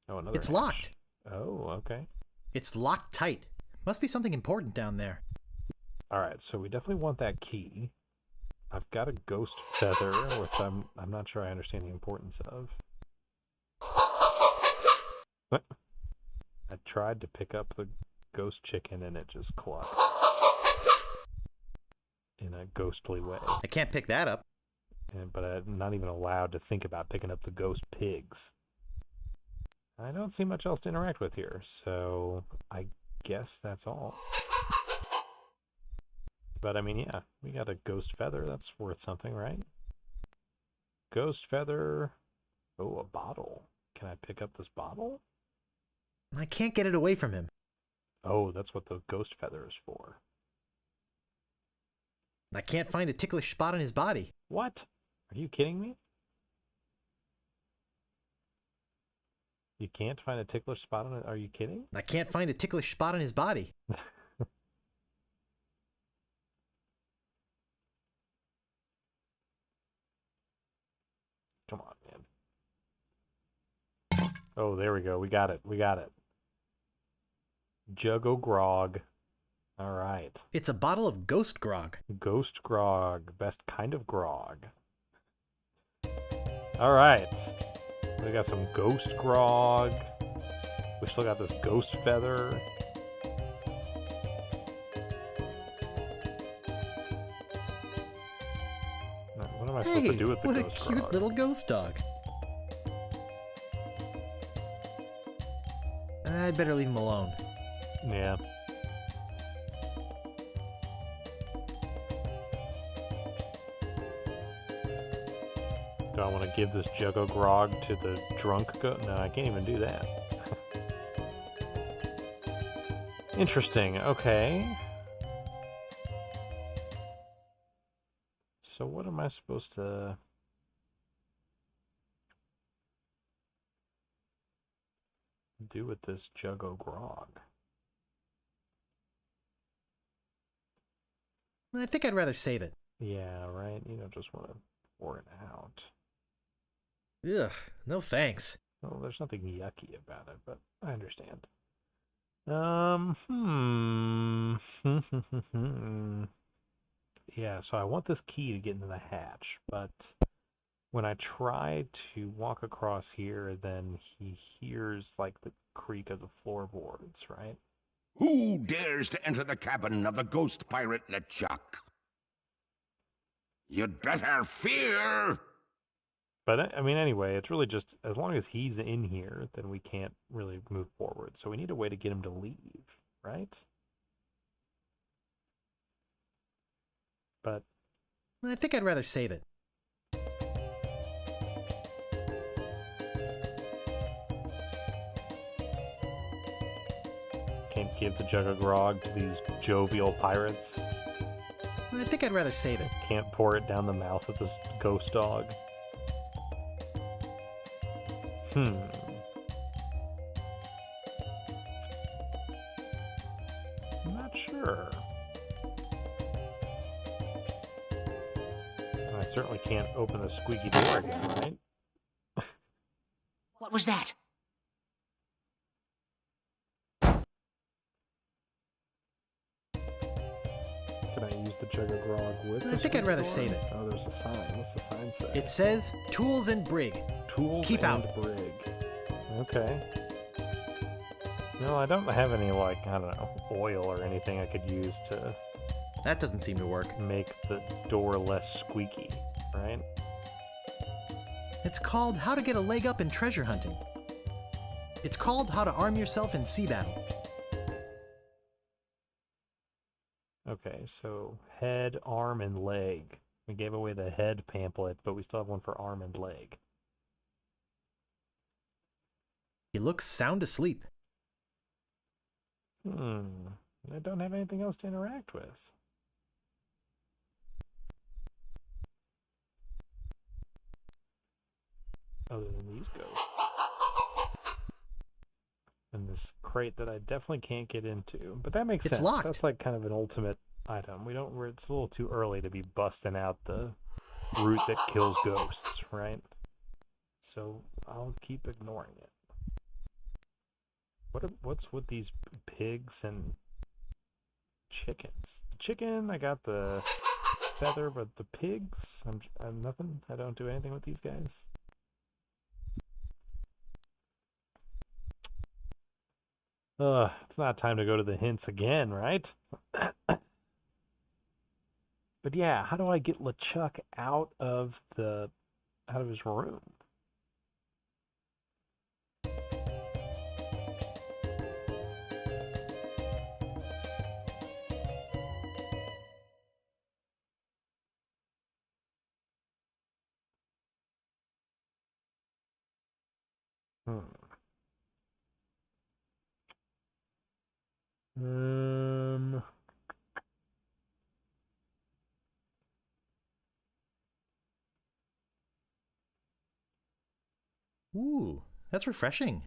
Oh, another It's hatch. locked. Oh, okay. It's locked tight. Must be something important down there. All right, so we definitely want that key. I've got a ghost feather, which I'm not sure I understand the importance of. I tried to pick up the ghost chicken and it just clucked in a ghostly way. I can't pick that up. But I'm not even allowed to think about picking up the ghost pigs. I don't see much else to interact with here, so I guess that's all. But I mean, yeah, we got a ghost feather. That's worth something, right? Ghost feather. Oh, a bottle. Can I pick up this bottle? I can't get it away from him. Oh, that's what the ghost feather is for. I can't find a ticklish spot on his body. What? Are you kidding me? You can't find a ticklish spot on it? Are you kidding? I can't find a ticklish spot on his body. Come on, man. Oh, there we go. We got it. We got it. Jug o' grog. All right. It's a bottle of ghost grog. Ghost grog. Best kind of grog. All right. We got some ghost grog. We still got this ghost feather. What am I supposed to do with the ghost grog? What a cute little ghost dog. I'd better leave him alone. Yeah. Do I want to give this jug of grog to the drunk goat? No, I can't even do that. Interesting. Okay. So what am I supposed to... do with this jug of grog? I think I'd rather save it. Yeah, right? You don't just want to pour it out. Ugh, no thanks. Well, there's nothing yucky about it, but I understand. Yeah, so I want this key to get into the hatch, but when I try to walk across here, then he hears, like, the creak of the floorboards, right? Who dares to enter the cabin of the ghost pirate LeChuck? You'd better fear! But, I mean, anyway, it's really just, as long as he's in here, then we can't really move forward. So we need a way to get him to leave, right? But... I think I'd rather save it. can't give the jug of grog to these jovial pirates. I think I'd rather save it. Can't pour it down the mouth of this ghost dog. I'm not sure. I certainly can't open the squeaky door again, right? What was that? Can I use the jug of grog with I the think I'd rather door? save it. Oh, there's a sign. What's the sign say? It says, tools and brig. Tools Keep and out. brig. Okay. No, I don't have any, like, I don't know, oil or anything I could use to That doesn't seem to work. make the door less squeaky, right? It's called How to Get a Leg Up in Treasure Hunting. It's called How to Arm Yourself in Sea Battle. Okay, so head, arm, and leg. We gave away the head pamphlet, but we still have one for arm and leg. He looks sound asleep. I don't have anything else to interact with. Other than these ghosts. And this crate that I definitely can't get into. But that makes It's sense. locked. That's like kind of an ultimate item. It's a little too early to be busting out the root that kills ghosts, right? So I'll keep ignoring it. What's with these pigs and chickens? The chicken, I got the feather, but the pigs, I'm nothing. I don't do anything with these guys. It's not time to go to the hints again, right? But yeah, how do I get LeChuck out of his room? that's refreshing.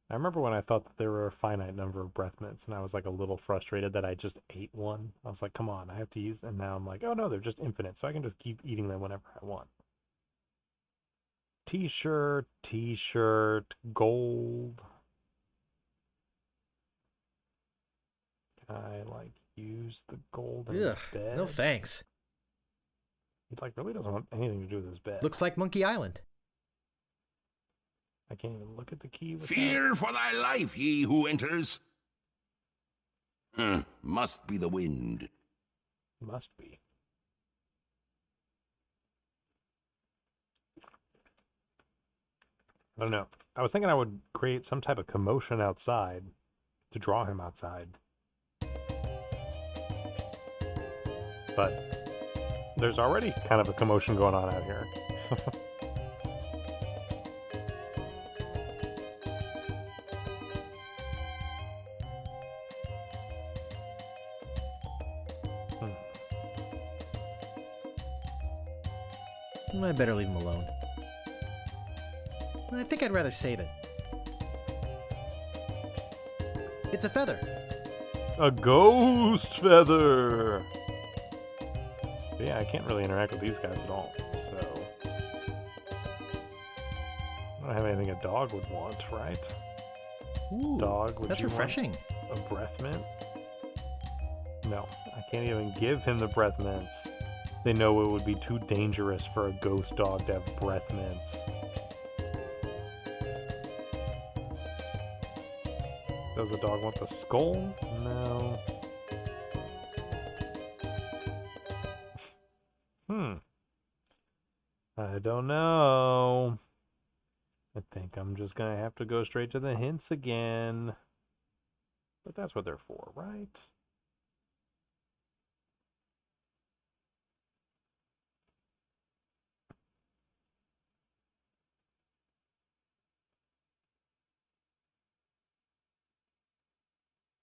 I remember when I thought that there were a finite number of breath mints, and I was like a little frustrated that I just ate one. I was like, come on, I have to use them. And now I'm like, oh no, they're just infinite, so I can just keep eating them whenever I want. T-shirt, gold. Can I, like, use the gold in his bed? No thanks. He, like, really doesn't want anything to do with his bed. Looks like Monkey Island. I can't even look at the key with Fear for thy life, ye who enters. Must be the wind. Must be. I don't know. I was thinking I would create some type of commotion outside to draw him outside. But there's already kind of a commotion going on out here. I better leave him alone. I think I'd rather save it. It's a feather. A ghost feather! But yeah, I can't really interact with these guys at all, so... I don't have anything a dog would want, right? Ooh, Dog, would that's you refreshing. want a breath mint? No, I can't even give him the breath mints. They know it would be too dangerous for a ghost dog to have breath mints. Does a dog want the skull? No. I don't know. I think I'm just gonna have to go straight to the hints again. But that's what they're for, right?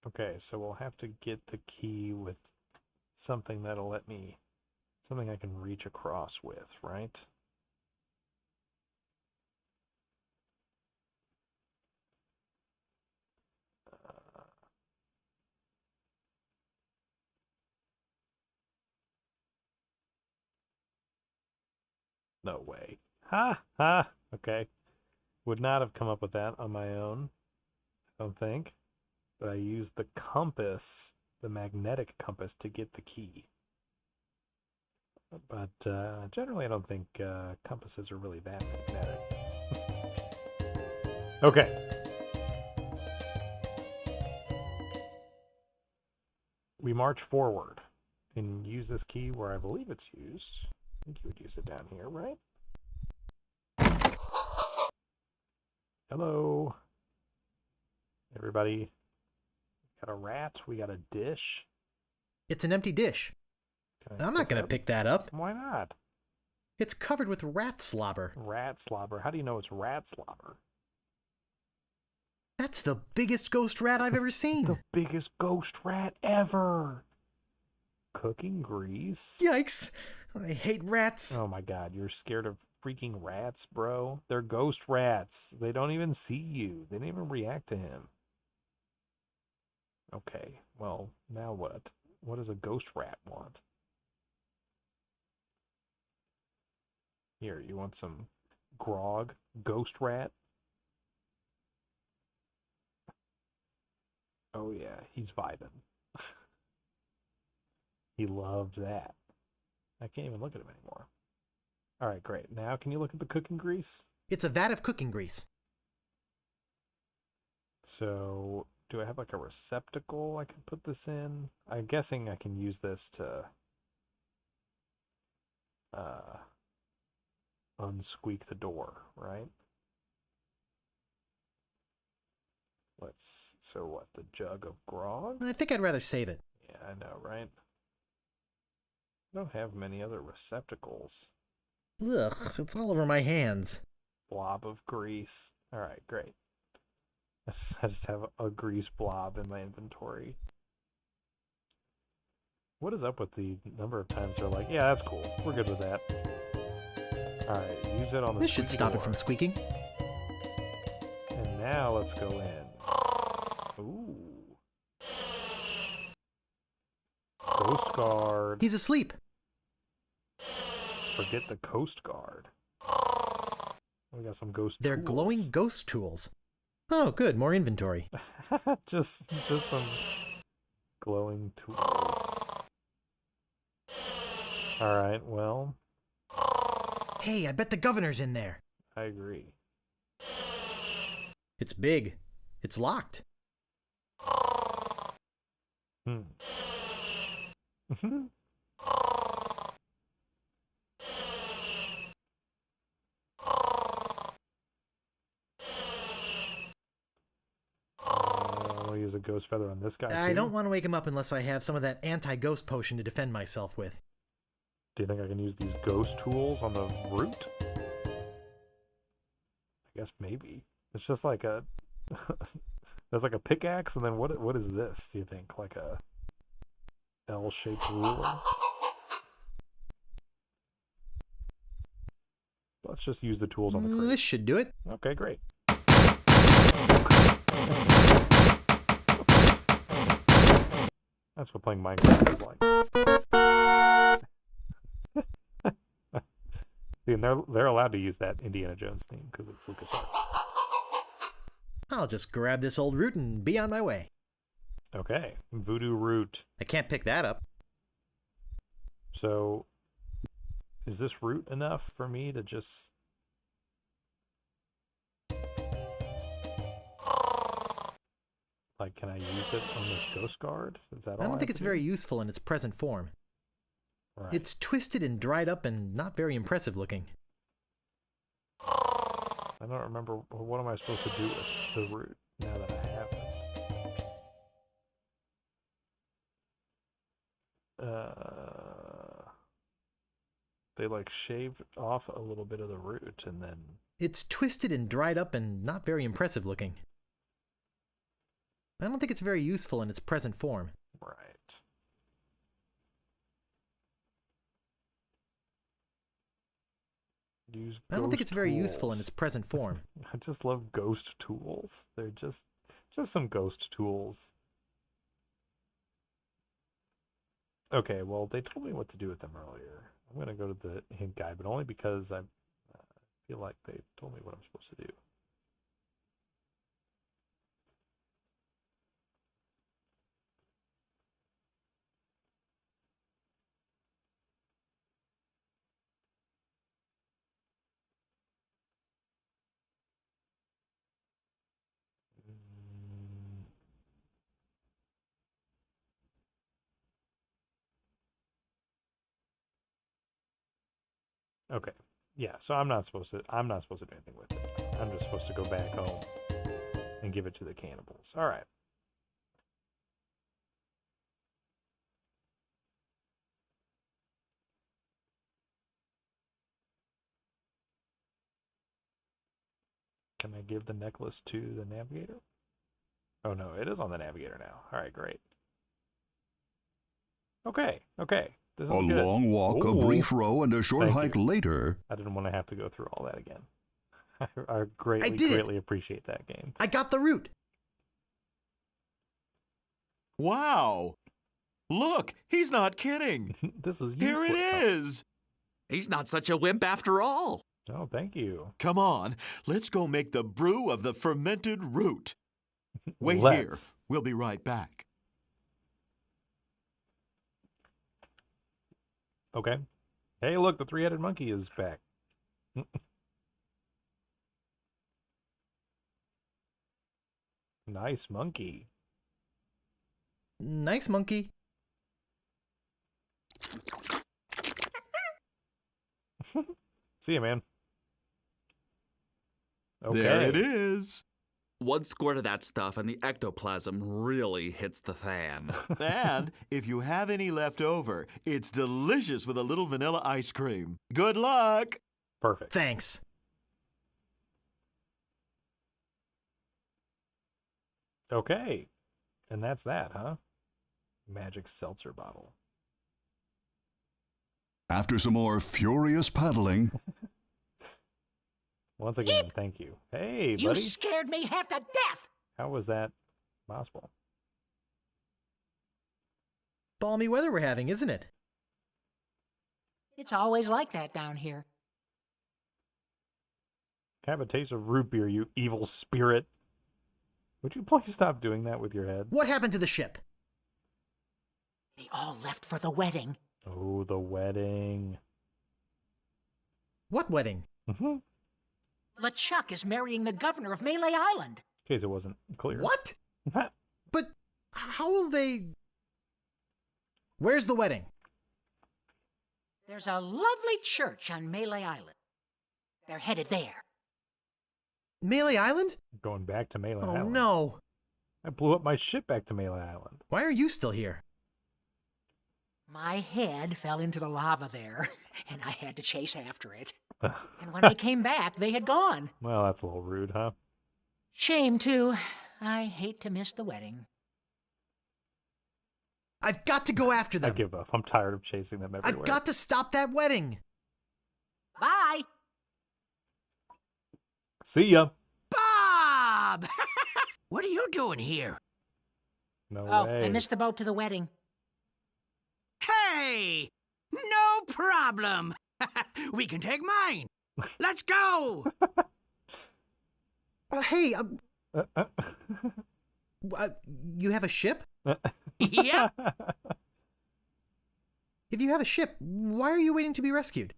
Okay, so we'll have to get the key with something that'll let me, something I can reach across with, right? No way. Ha! Ha! Okay. Would not have come up with that on my own, I don't think. But I used the compass, the magnetic compass, to get the key. But generally I don't think compasses are really that magnetic. Okay. We march forward and use this key where I believe it's used. I think you would use it down here, right? Hello. Everybody. Got a rat. We got a dish. It's an empty dish. I'm not going to pick that up. Why not? It's covered with rat slobber. Rat slobber. How do you know it's rat slobber? That's the biggest ghost rat I've ever seen. The biggest ghost rat ever. Cooking grease. Yikes. I hate rats. Oh my god, you're scared of freaking rats, bro? They're ghost rats. They don't even see you. They don't even react to him. Okay, well, now what? What does a ghost rat want? Here, you want some grog, ghost rat? Oh yeah, he's vibing. He loved that. I can't even look at him anymore. All right, great. Now can you look at the cooking grease? It's a vat of cooking grease. So, do I have like a receptacle I can put this in? I'm guessing I can use this to unsqueak the door, right? So what, the jug of grog? I think I'd rather save it. Yeah, I know, right? I don't have many other receptacles. Ugh, it's all over my hands. Blob of grease. All right, great. I just have a grease blob in my inventory. What is up with the number of times they're like, yeah, that's cool. We're good with that. Alright, use it on the This should squeaky stop it door. from squeaking. And now let's go in. Ooh. Ghost Guard. He's asleep. Forget the Coast Guard. We got some ghost They're tools. glowing ghost tools. Oh, good. More inventory. just some glowing tools. Alright, well, Hey, I bet the governor's in there. I agree. It's big. It's locked. Hmm. We'll use a ghost feather on this guy too. I don't want to wake him up unless I have some of that anti-ghost potion to defend myself with. Do you think I can use these ghost tools on the root? I guess maybe. It's just like a there's like a pickaxe, and then what is this, do you think? Like a L-shaped ruler? Let's just use the tools on the crate. This should do it. Okay, great. That's what playing Minecraft is like. See, and they're allowed to use that Indiana Jones theme because it's LucasArts. I'll just grab this old root and be on my way. Okay, voodoo root. I can't pick that up. So, is this root enough for me to just... Like, can I use it on this ghost guard? Is that all I don't think have it's to very do? useful in its present form. Right. It's twisted and dried up and not very impressive looking. I don't remember, what am I supposed to do with the root now that I have it? They like shaved off a little bit of the root and then... It's twisted and dried up and not very impressive looking. I don't think it's very useful in its present form. Right. Use I don't think ghost it's very useful in tools. its present form. I just love ghost tools. They're just some ghost tools. Okay, well, they told me what to do with them earlier. I'm going to go to the hint guide, but only because I feel like they told me what I'm supposed to do. Okay. Yeah, so I'm not supposed to do anything with it. I'm just supposed to go back home and give it to the cannibals. All right. Can I give the necklace to the navigator? Oh no, it is on the navigator now. All right, great. Okay. This is A good. long walk, a Ooh. brief row, and a short Thank hike you. later. I didn't want to have to go through all that again. I greatly, did it. greatly appreciate that game. I got the root! Wow! Look, he's not kidding. This is Here useless. it is. He's not such a wimp after all. Oh, thank you. Come on, let's go make the brew of the fermented root. Wait here. Let's. We'll be right back. Okay. Hey, look, the three-headed monkey is back. Nice monkey. Nice monkey. See ya, man. Okay. There it is. One squirt of that stuff and the ectoplasm really hits the fan. And if you have any left over, it's delicious with a little vanilla ice cream. Good luck. Perfect. Thanks. Okay. And that's that, huh? Magic seltzer bottle. After some more furious paddling, Once again, thank you. Hey, You buddy. scared me half to death. How was that possible? Balmy weather we're having, isn't it? It's always like that down here. Have a taste of root beer, you evil spirit. Would you please stop doing that with your head? What happened to the ship? They all left for the wedding. Oh, the wedding. What wedding? Mm-hmm. LeChuck is marrying the governor of Melee Island. In case it wasn't clear. What? But how will they... Where's the wedding? There's a lovely church on Melee Island. They're headed there. Melee Island? Going back to Melee Oh, Island. no. I blew up my ship back to Melee Island. Why are you still here? My head fell into the lava there, and I had to chase after it. And when I came back, they had gone. Well, that's a little rude, huh? Shame, too. I hate to miss the wedding. I've got to go after I them. give up. I'm tired of chasing them everywhere. I've got to stop that wedding. Bye! See ya. Bob! What are you doing here? No Oh, way. I missed the boat to the wedding. Hey! No problem! We can take mine! Let's go! Hey, you have a ship? Yep! If you have a ship, why are you waiting to be rescued?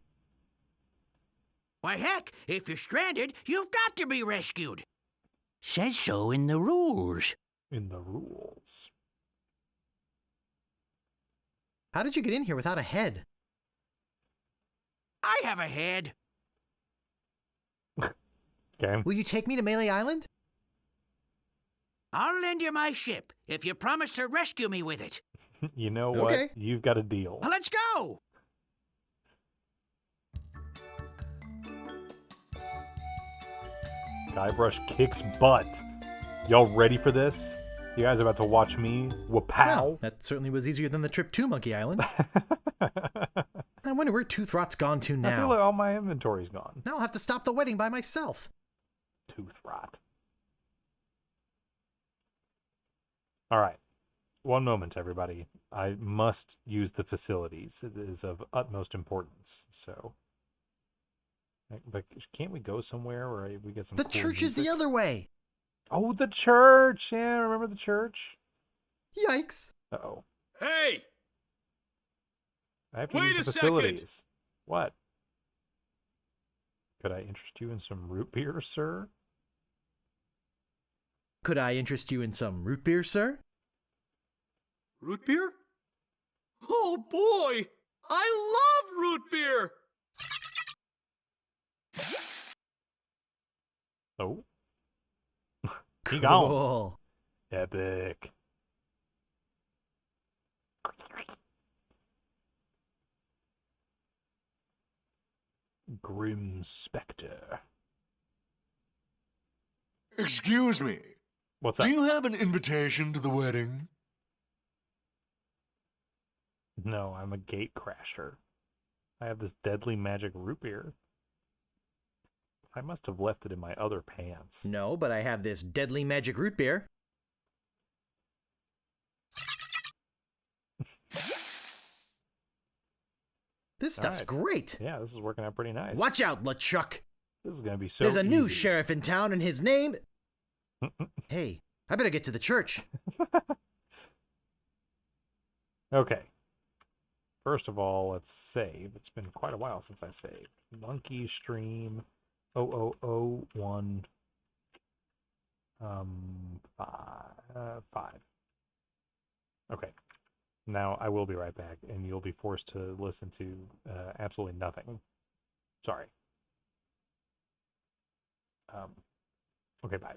Why, heck, if you're stranded, you've got to be rescued. Says so in the rules. In the rules. How did you get in here without a head? I have a head. Okay. Will you take me to Melee Island? I'll lend you my ship if you promise to rescue me with it. You know what? Okay. You've got a deal. Well, let's go! Guybrush kicks butt. Y'all ready for this? You guys are about to watch me whoop-pow. Well, that certainly was easier than the trip to Monkey Island. I wonder where Tooth Rot's gone to I see, now. look, all my inventory's gone. Now I'll have to stop the wedding by myself. Tooth rot. All right. One moment, everybody. I must use the facilities. It is of utmost importance. So, but can't we go somewhere where we get some? The cool church is the music? other way. Oh, the church! Yeah, remember the church? Yikes. Uh-oh. Hey! I have to Wait use the a second! facilities. What? Could I interest you in some root beer, sir? Could I interest you in some root beer, sir? Root beer? Oh boy! I love root beer! Oh. He gone. Cool. Epic. Grim Spectre. Excuse me. What's Do up? you have an invitation to the wedding? No, I'm a gate crasher. I have this deadly magic root beer. I must have left it in my other pants. No, but I have this deadly magic root beer. This stuff's Alright. great. Yeah, this is working out pretty nice. Watch out, LeChuck. This is gonna be so There's a new easy. sheriff in town, and his name... Hey, I better get to the church. Okay. First of all, let's save. It's been quite a while since I saved. Monkey stream 0001 5. Okay. Now I will be right back, and you'll be forced to listen to absolutely nothing. Sorry. Okay, bye.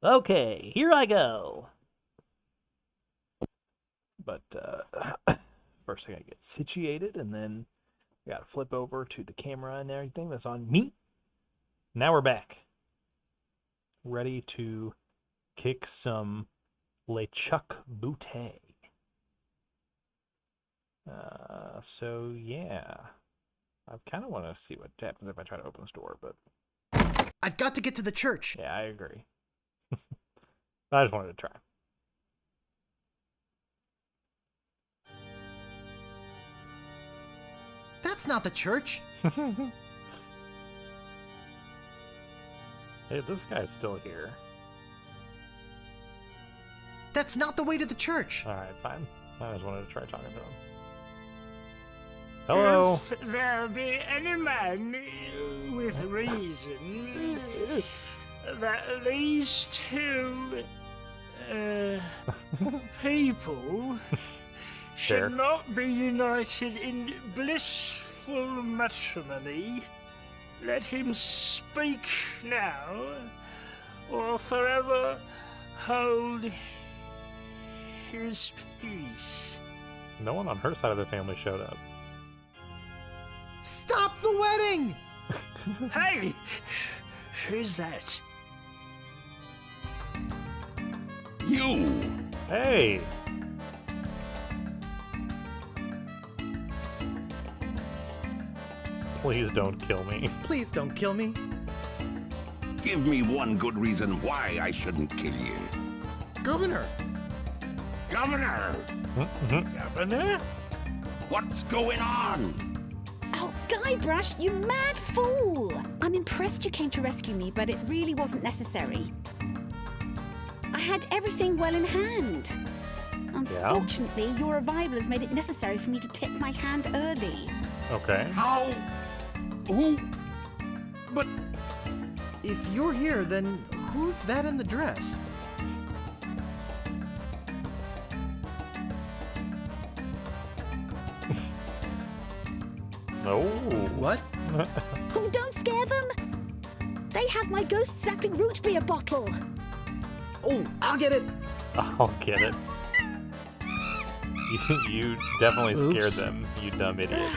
Okay, here I go. But first I gotta get situated, and then I gotta flip over to the camera and everything that's on me. Now we're back. Ready to kick some LeChuck booty. So yeah. I kind of want to see what happens if I try to open this door, but... I've got to get to the church. Yeah, I agree. I just wanted to try. That's not the church. Hey, this guy's still here. That's not the way to the church. Alright, fine. I just wanted to try talking to him. Hello. If there be any man with reason that these two people Fair. should not be united in blissful matrimony, let him speak now, or forever hold his peace. No one on her side of the family showed up. Stop the wedding! Hey! Who's that? You! Hey! Please don't kill me. Please don't kill me. Give me one good reason why I shouldn't kill you. Governor! Governor! Governor? What's going on? Oh, Guybrush, you mad fool! I'm impressed you came to rescue me, but it really wasn't necessary. I had everything well in hand. Unfortunately, your arrival has made it necessary for me to tip my hand early. Okay. How? Who? But... If you're here, then who's that in the dress? No. What? Oh, don't scare them! They have my ghost-zapping root beer bottle! Oh, I'll get it! I'll get it. You definitely scared Oops. them, you dumb idiot.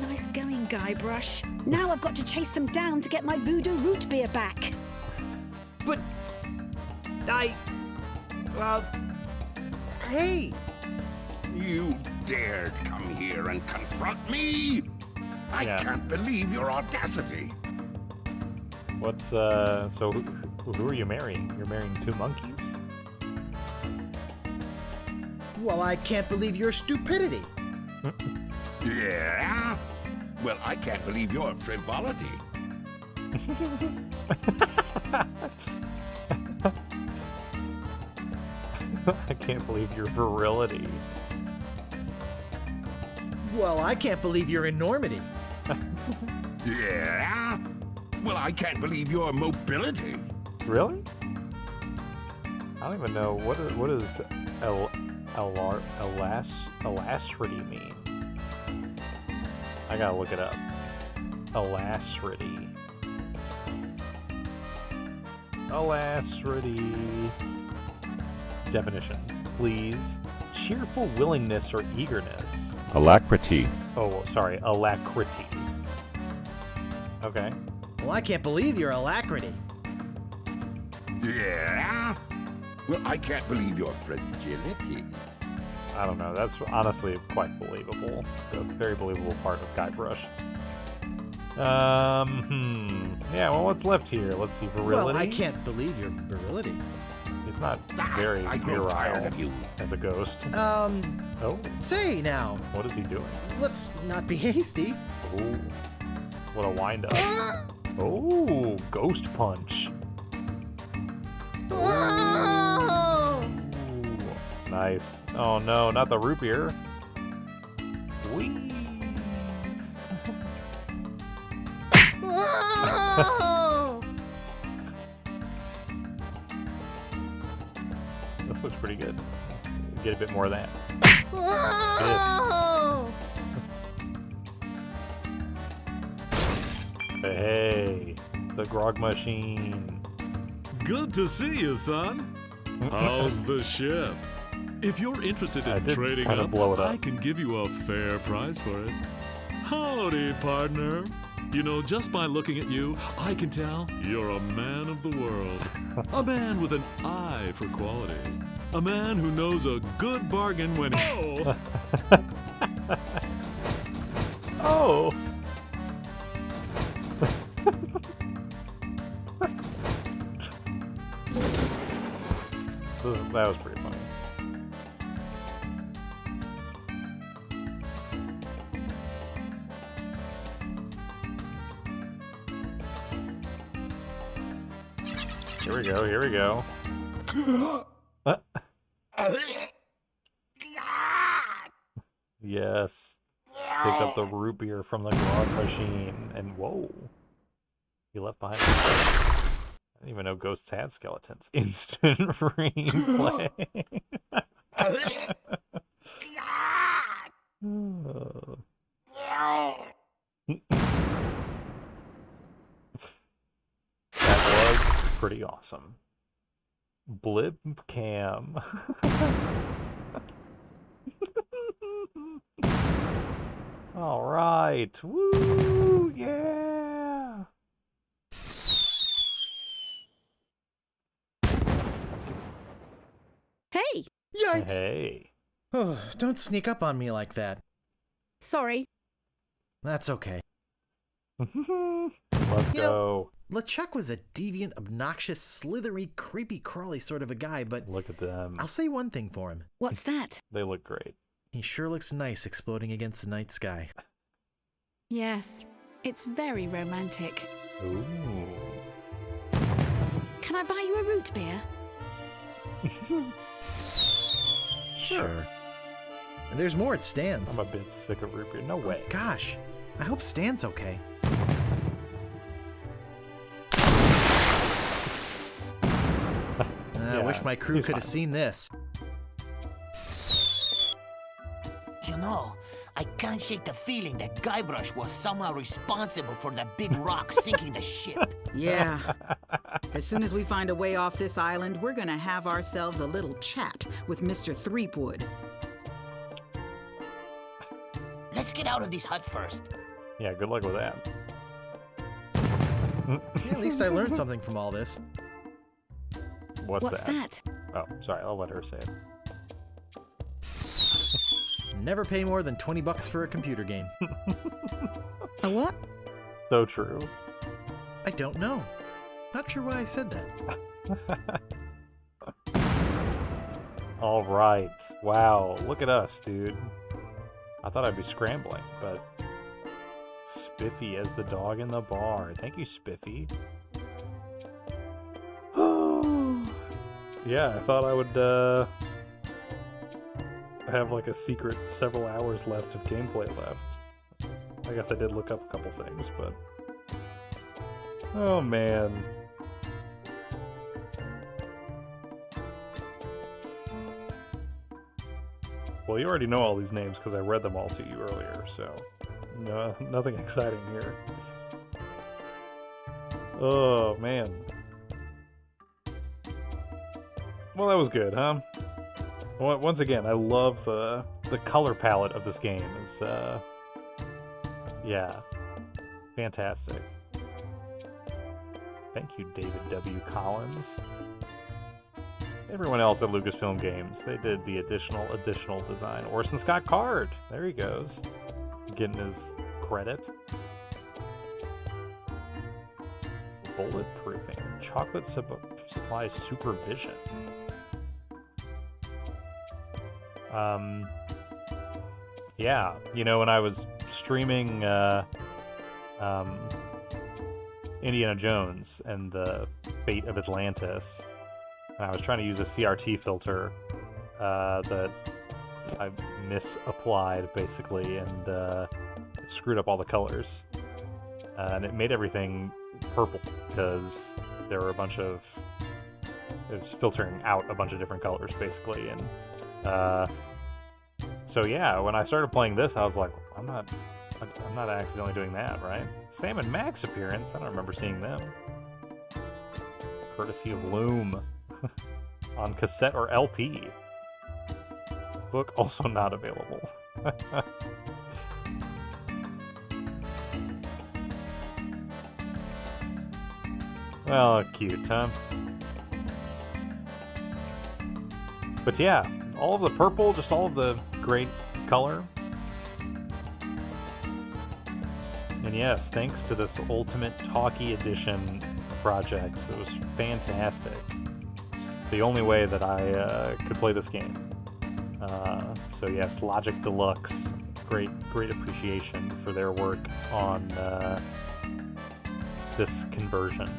Nice going, Guybrush. Now I've got to chase them down to get my voodoo root beer back. But... Hey! You dared come here and confront me? I can't believe your audacity. What's, so who are you marrying? You're marrying two monkeys? Well, I can't believe your stupidity. Yeah? Well, I can't believe your frivolity. I can't believe your virility. Well, I can't believe your enormity. Yeah? Well, I can't believe your mobility. Really? I don't even know what does alacrity mean. I gotta look it up. Alacrity. Alacrity. Definition, please. Cheerful willingness or eagerness. Alacrity. Oh, sorry, alacrity. Okay. Well, I can't believe your alacrity. Yeah? Well, I can't believe your fragility. I don't know. That's honestly quite believable. A very believable part of Guybrush. Yeah, well, what's left here? Let's see. Virility? Well, I can't believe your virility. He's not very I grow tired virile of you. as a ghost. Oh, say now. What is he doing? Let's not be hasty. Ooh, what a wind-up. Oh, ghost punch. Oh! Ooh, nice. Oh no, not the root beer. Whee! Oh! This looks pretty good. Let's get a bit more of that. Oh! Hey, the grog machine. Good to see you, son. How's the ship? If you're interested in trading up, I can give you a fair price for it. Howdy, partner. You know, just by looking at you, I can tell you're a man of the world. A man with an eye for quality. A man who knows a good bargain when... Oh! Oh! That was pretty funny. Here we go, here we go. Yes. Picked up the root beer from the grog machine, and whoa. He left behind. I didn't even know ghosts had skeletons. Instant replay. That was pretty awesome. Blip cam. All right. Woo! Yeah. Hey! Yikes! Hey. Oh, don't sneak up on me like that. Sorry. That's okay. Let's go. LeChuck was a deviant, obnoxious, slithery, creepy, crawly sort of a guy, but look at them. I'll say one thing for him. What's that? They look great. He sure looks nice exploding against the night sky. Yes, it's very romantic. Ooh. Can I buy you a root beer? Sure. And there's more at Stan's. I'm a bit sick of root beer. No way. Oh, gosh, I hope Stan's okay. I wish my crew could have seen this. You know, I can't shake the feeling that Guybrush was somehow responsible for the big rock sinking the ship. Yeah. As soon as we find a way off this island, we're gonna have ourselves a little chat with Mr. Threepwood. Let's get out of this hut first. Yeah, good luck with that. Yeah, at least I learned something from all this. What's that? Oh, sorry, I'll let her say it. Never pay more than $20 for a computer game. A what? So true. I don't know. Not sure why I said that. All right. Wow, look at us, dude. I thought I'd be scrambling, but Spiffy as the dog in the bar. Thank you, Spiffy. Yeah, I thought I would have like a secret several hours left of gameplay left. I guess I did look up a couple things, but oh man. Well, you already know all these names because I read them all to you earlier, so no, nothing exciting here. Oh man. Well, that was good, huh? Once again, I love the color palette of this game. It's yeah, fantastic. Thank you, David W. Collins. Everyone else at Lucasfilm Games, they did the additional design. Orson Scott Card, there he goes, getting his credit. Bulletproofing, chocolate supply supervision. Yeah, you know, when I was streaming Indiana Jones and the Fate of Atlantis, I was trying to use a CRT filter that I misapplied, basically, and it screwed up all the colors. And it made everything purple because there were a bunch of... it was filtering out a bunch of different colors, basically, and so yeah, when I started playing this, I was like, I'm not accidentally doing that, right? Sam and Max appearance, I don't remember seeing them. courtesy of Loom, on cassette or LP. Book also not available. Well, cute, huh? But yeah, all of the purple, just all of the great color. And yes, thanks to this Ultimate Talkie Edition project, it was fantastic. It's the only way that I could play this game. So yes, Logic Deluxe, great appreciation for their work on this conversion.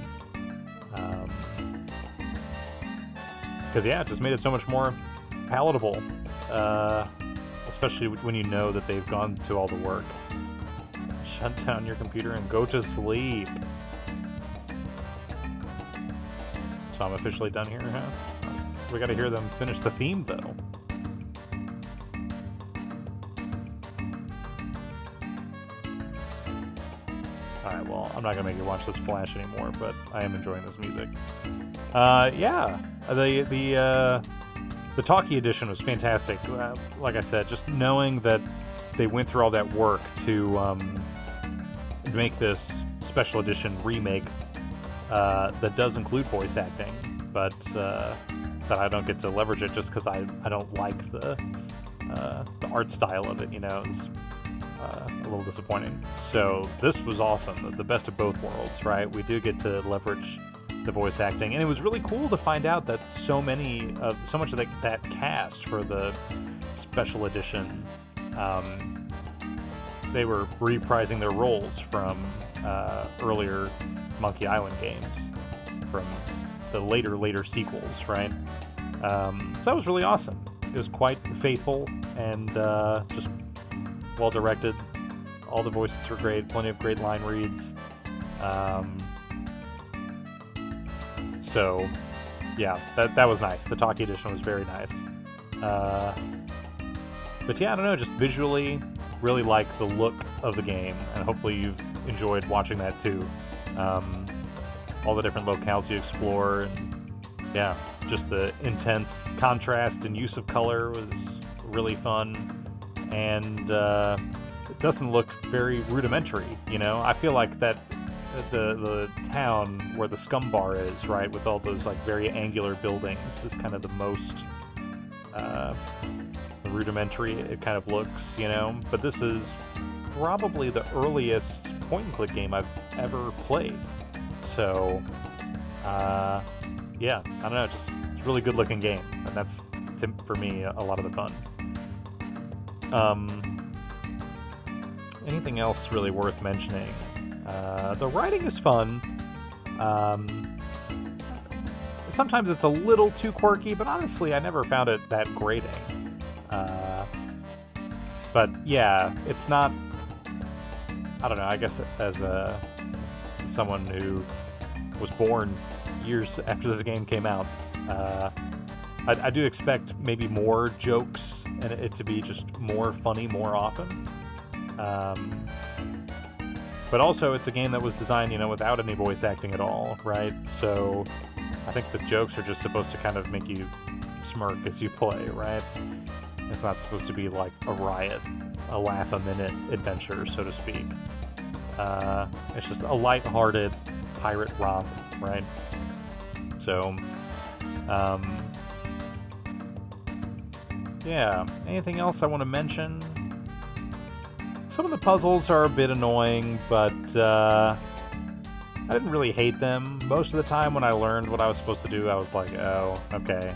Because yeah, it just made it so much more palatable, especially when you know that they've gone to all the work. Shut down your computer and go to sleep. So I'm officially done here, huh? We gotta hear them finish the theme, though. Alright, well, I'm not gonna make you watch this flash anymore, but I am enjoying this music. Yeah, the Talkie Edition was fantastic. Like I said, just knowing that they went through all that work to make this special edition remake that does include voice acting, but that I don't get to leverage it just because I don't like the art style of it, you know, is a little disappointing. So this was awesome, the best of both worlds, right? We do get to leverage the voice acting, and it was really cool to find out that so much of that cast for the special edition, they were reprising their roles from earlier Monkey Island games, from the later sequels, right? So that was really awesome. It was quite faithful and just well directed. All the voices were great, plenty of great line reads. So yeah, that was nice. The Talkie Edition was very nice. But yeah, I don't know, just visually really like the look of the game, and hopefully you've enjoyed watching that too. All the different locales you explore, and yeah, just the intense contrast and use of color was really fun. And it doesn't look very rudimentary, you know? I feel like that the town where the Scum Bar is, right, with all those like very angular buildings, is kind of the most rudimentary it kind of looks, you know? But this is probably the earliest point-and-click game I've ever played. So, yeah, I don't know, it's a really good-looking game, and that's, for me, a lot of the fun. Anything else really worth mentioning? The writing is fun. Sometimes it's a little too quirky, but honestly, I never found it that grating. But yeah, it's not, I don't know, I guess as someone who was born years after this game came out, I do expect maybe more jokes and it to be just more funny more often. But also, it's a game that was designed, you know, without any voice acting at all, right? So I think the jokes are just supposed to kind of make you smirk as you play, right? It's not supposed to be like a riot, a laugh-a-minute adventure, so to speak. It's just a lighthearted pirate romp, right? So, yeah. Anything else I want to mention? Some of the puzzles are a bit annoying, but I didn't really hate them. Most of the time when I learned what I was supposed to do, I was like, oh, okay.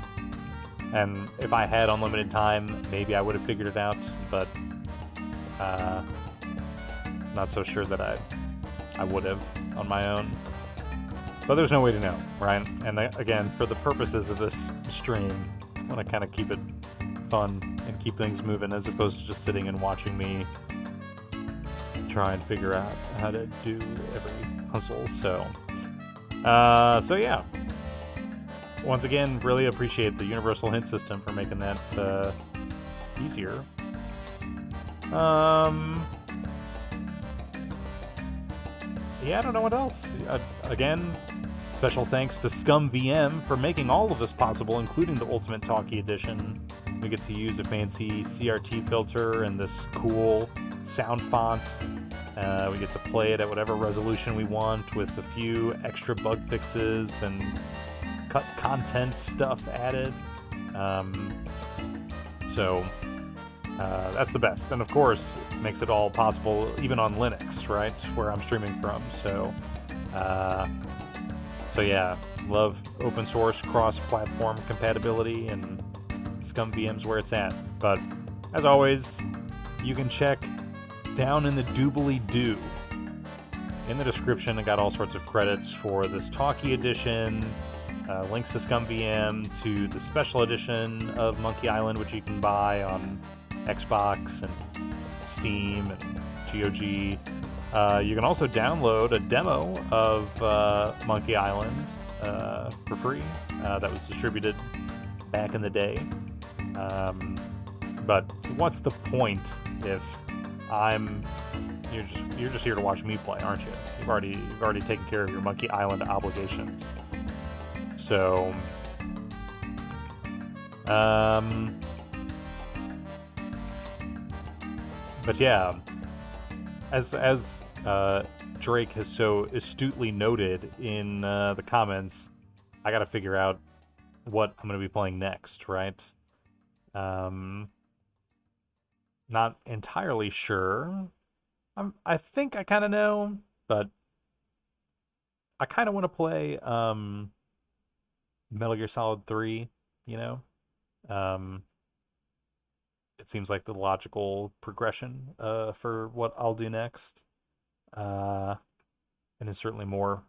And if I had unlimited time, maybe I would have figured it out, but not so sure that I would have on my own. But there's no way to know, right? And again, for the purposes of this stream, I want to kind of keep it fun and keep things moving as opposed to just sitting and watching me try and figure out how to do every puzzle. So yeah. Once again, really appreciate the universal hint system for making that easier. Yeah, I don't know what else. Again, Special thanks to Scum VM for making all of this possible, including the Ultimate Talkie Edition. We get to use a fancy CRT filter and this cool sound font. We get to play it at whatever resolution we want with a few extra bug fixes and cut content stuff added. So that's the best. And of course, it makes it all possible even on Linux, right, where I'm streaming from. So yeah, love open source cross-platform compatibility, and Scum VM's where it's at. But as always, you can check down in the doobly-doo in the description. I got all sorts of credits for this Talkie edition, links to Scum VM, to the special edition of Monkey Island, which you can buy on Xbox and Steam and GOG. You can also download a demo of Monkey Island for free that was distributed back in the day. But what's the point if you're just here to watch me play, aren't you? You've already taken care of your Monkey Island obligations. So but yeah, as Drake has so astutely noted in the comments, I got to figure out what I'm going to be playing next, right? Not entirely sure. I think I kind of know, but I kind of want to play Metal Gear Solid 3, you know? It seems like the logical progression for what I'll do next. And it's certainly more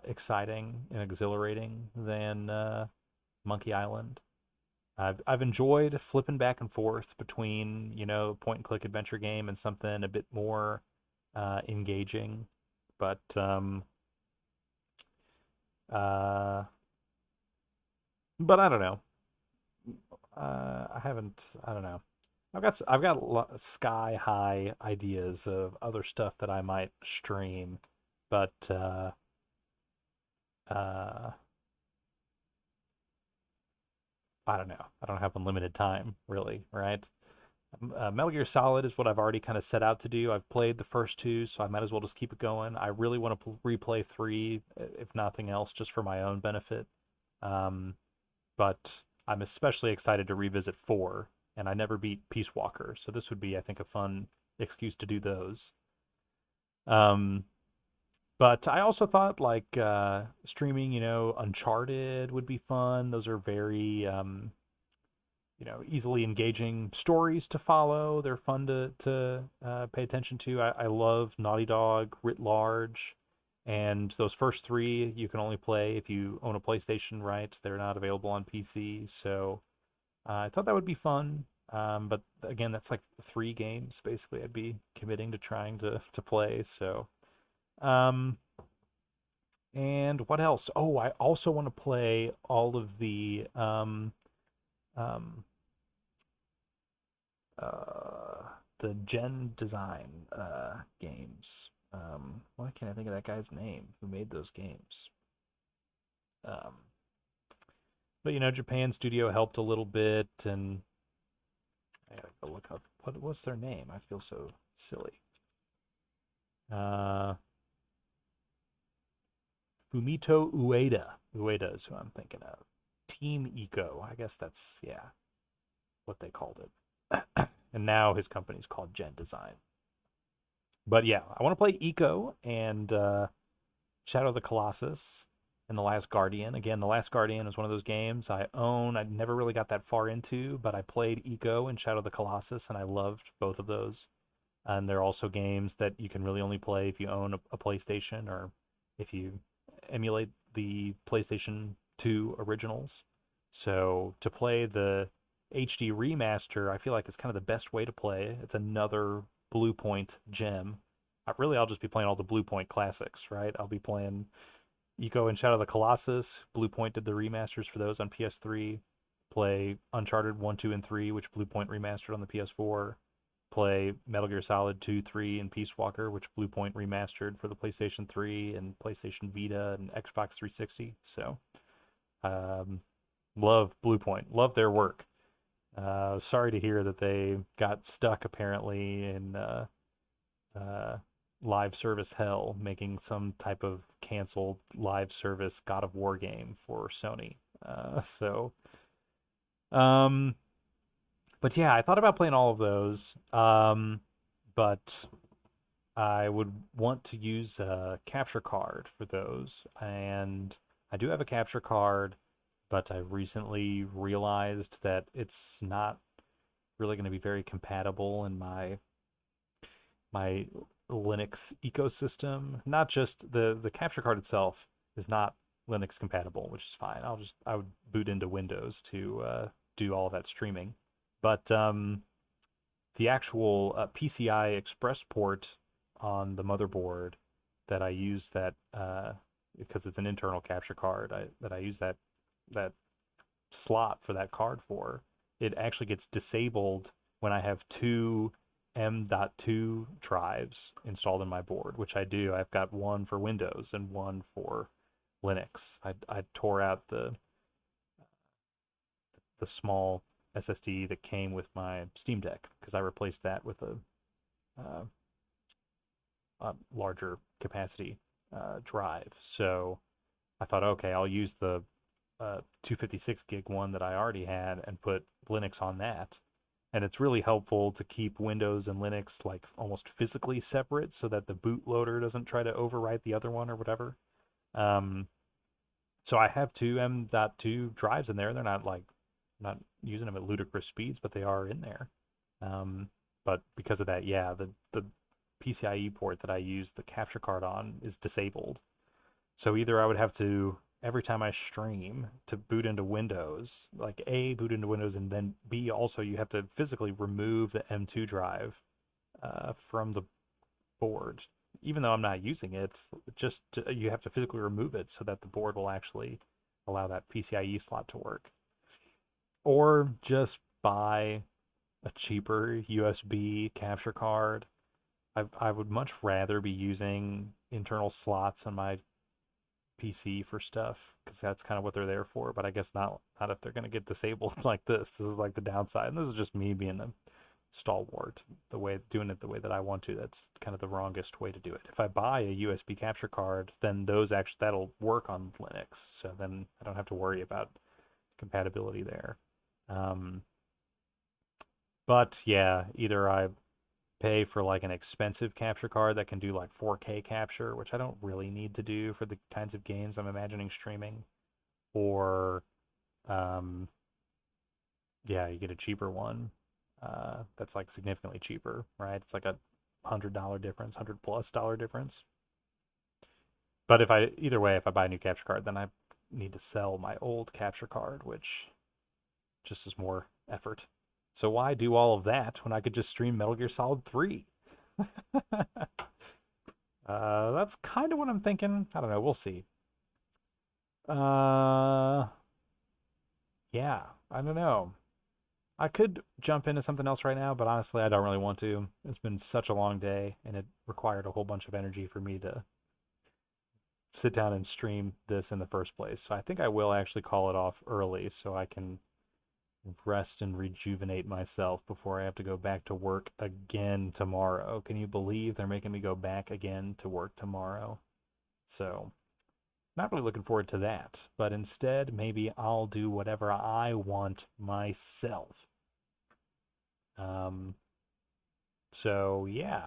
exciting and exhilarating than Monkey Island. I've enjoyed flipping back and forth between, point and click adventure game and something a bit more engaging. But I don't know. I don't know. I've got sky high ideas of other stuff that I might stream, but I don't know. I don't have unlimited time, really, right? Metal Gear Solid is what I've already kind of set out to do. I've played the first two, so I might as well just keep it going. I really want to replay 3, if nothing else, just for my own benefit. But I'm especially excited to revisit 4, and I never beat Peace Walker, so this would be, I think, a fun excuse to do those. But I also thought, like, streaming, Uncharted would be fun. Those are very, easily engaging stories to follow. They're fun to pay attention to. I love Naughty Dog writ large. And those first 3 you can only play if you own a PlayStation, right? They're not available on PC. So I thought that would be fun. But again, that's like 3 games, basically, I'd be committing to trying to play. So... and what else? Oh, I also want to play all of the Gen Design games. Why can't I think of that guy's name who made those games? But Japan Studio helped a little bit, and I gotta go look up what's their name. I feel so silly. Fumito Ueda. Ueda is who I'm thinking of. Team Eco. I guess that's, what they called it. And now his company's called Gen Design. But yeah, I want to play Eco and Shadow of the Colossus and The Last Guardian. Again, The Last Guardian is one of those games I own. I never really got that far into, but I played Eco and Shadow of the Colossus, and I loved both of those. And they're also games that you can really only play if you own a PlayStation or if you emulate the PlayStation 2 originals. So to play the HD remaster, I feel like it's kind of the best way to play. It's another Blue Point gem. I'll just be playing all the Blue Point classics, right? I'll be playing Eco and Shadow of the Colossus. Blue Point did the remasters for those on PS3. Play Uncharted 1, 2, and 3, which Blue Point remastered on the PS4. play Metal Gear Solid 2, 3, and Peace Walker, which Blue Point remastered for the PlayStation 3 and PlayStation Vita and Xbox 360. So, love Blue Point. Love their work. Sorry to hear that they got stuck apparently in live service hell, making some type of canceled live service God of War game for Sony. But yeah, I thought about playing all of those. But I would want to use a capture card for those. And I do have a capture card, but I recently realized that it's not really going to be very compatible in my Linux ecosystem. Not just the capture card itself is not Linux compatible, which is fine. I would boot into Windows to do all of that streaming. But the actual PCI Express port on the motherboard that I use because it's an internal capture card, that I use that slot for that card for, it actually gets disabled when I have two M.2 drives installed in my board, which I do. I've got one for Windows and one for Linux. I tore out the small SSD that came with my Steam Deck because I replaced that with a larger capacity drive. So I thought, okay, I'll use the 256 gig one that I already had and put Linux on that. And it's really helpful to keep Windows and Linux like almost physically separate so that the bootloader doesn't try to overwrite the other one or whatever. So I have two M.2 drives in there. They're not using them at ludicrous speeds, but they are in there. But because of that, yeah, the PCIe port that I use the capture card on is disabled. So either I would have to, every time I stream, to boot into Windows, like A, boot into Windows, and then B, also you have to physically remove the M.2 drive from the board. Even though I'm not using it, you have to physically remove it so that the board will actually allow that PCIe slot to work. Or just buy a cheaper USB capture card. I would much rather be using internal slots on my PC for stuff because that's kind of what they're there for. But I guess not if they're going to get disabled like this. This is like the downside. And this is just me being a stalwart, doing it the way that I want to. That's kind of the wrongest way to do it. If I buy a USB capture card, then that'll work on Linux. So then I don't have to worry about compatibility there. But yeah, either I pay for like an expensive capture card that can do like 4K capture, which I don't really need to do for the kinds of games I'm imagining streaming, or you get a cheaper one that's like significantly cheaper, right? It's like $100 difference, $100+ difference. But either way, if I buy a new capture card, then I need to sell my old capture card, which just is more effort. So why do all of that when I could just stream Metal Gear Solid 3? That's kind of what I'm thinking. I don't know. We'll see. Yeah, I don't know. I could jump into something else right now, but honestly, I don't really want to. It's been such a long day, and it required a whole bunch of energy for me to sit down and stream this in the first place. So I think I will actually call it off early so I can rest and rejuvenate myself before I have to go back to work again tomorrow. Can you believe they're making me go back again to work tomorrow? So not really looking forward to that, but instead maybe I'll do whatever I want myself. So yeah,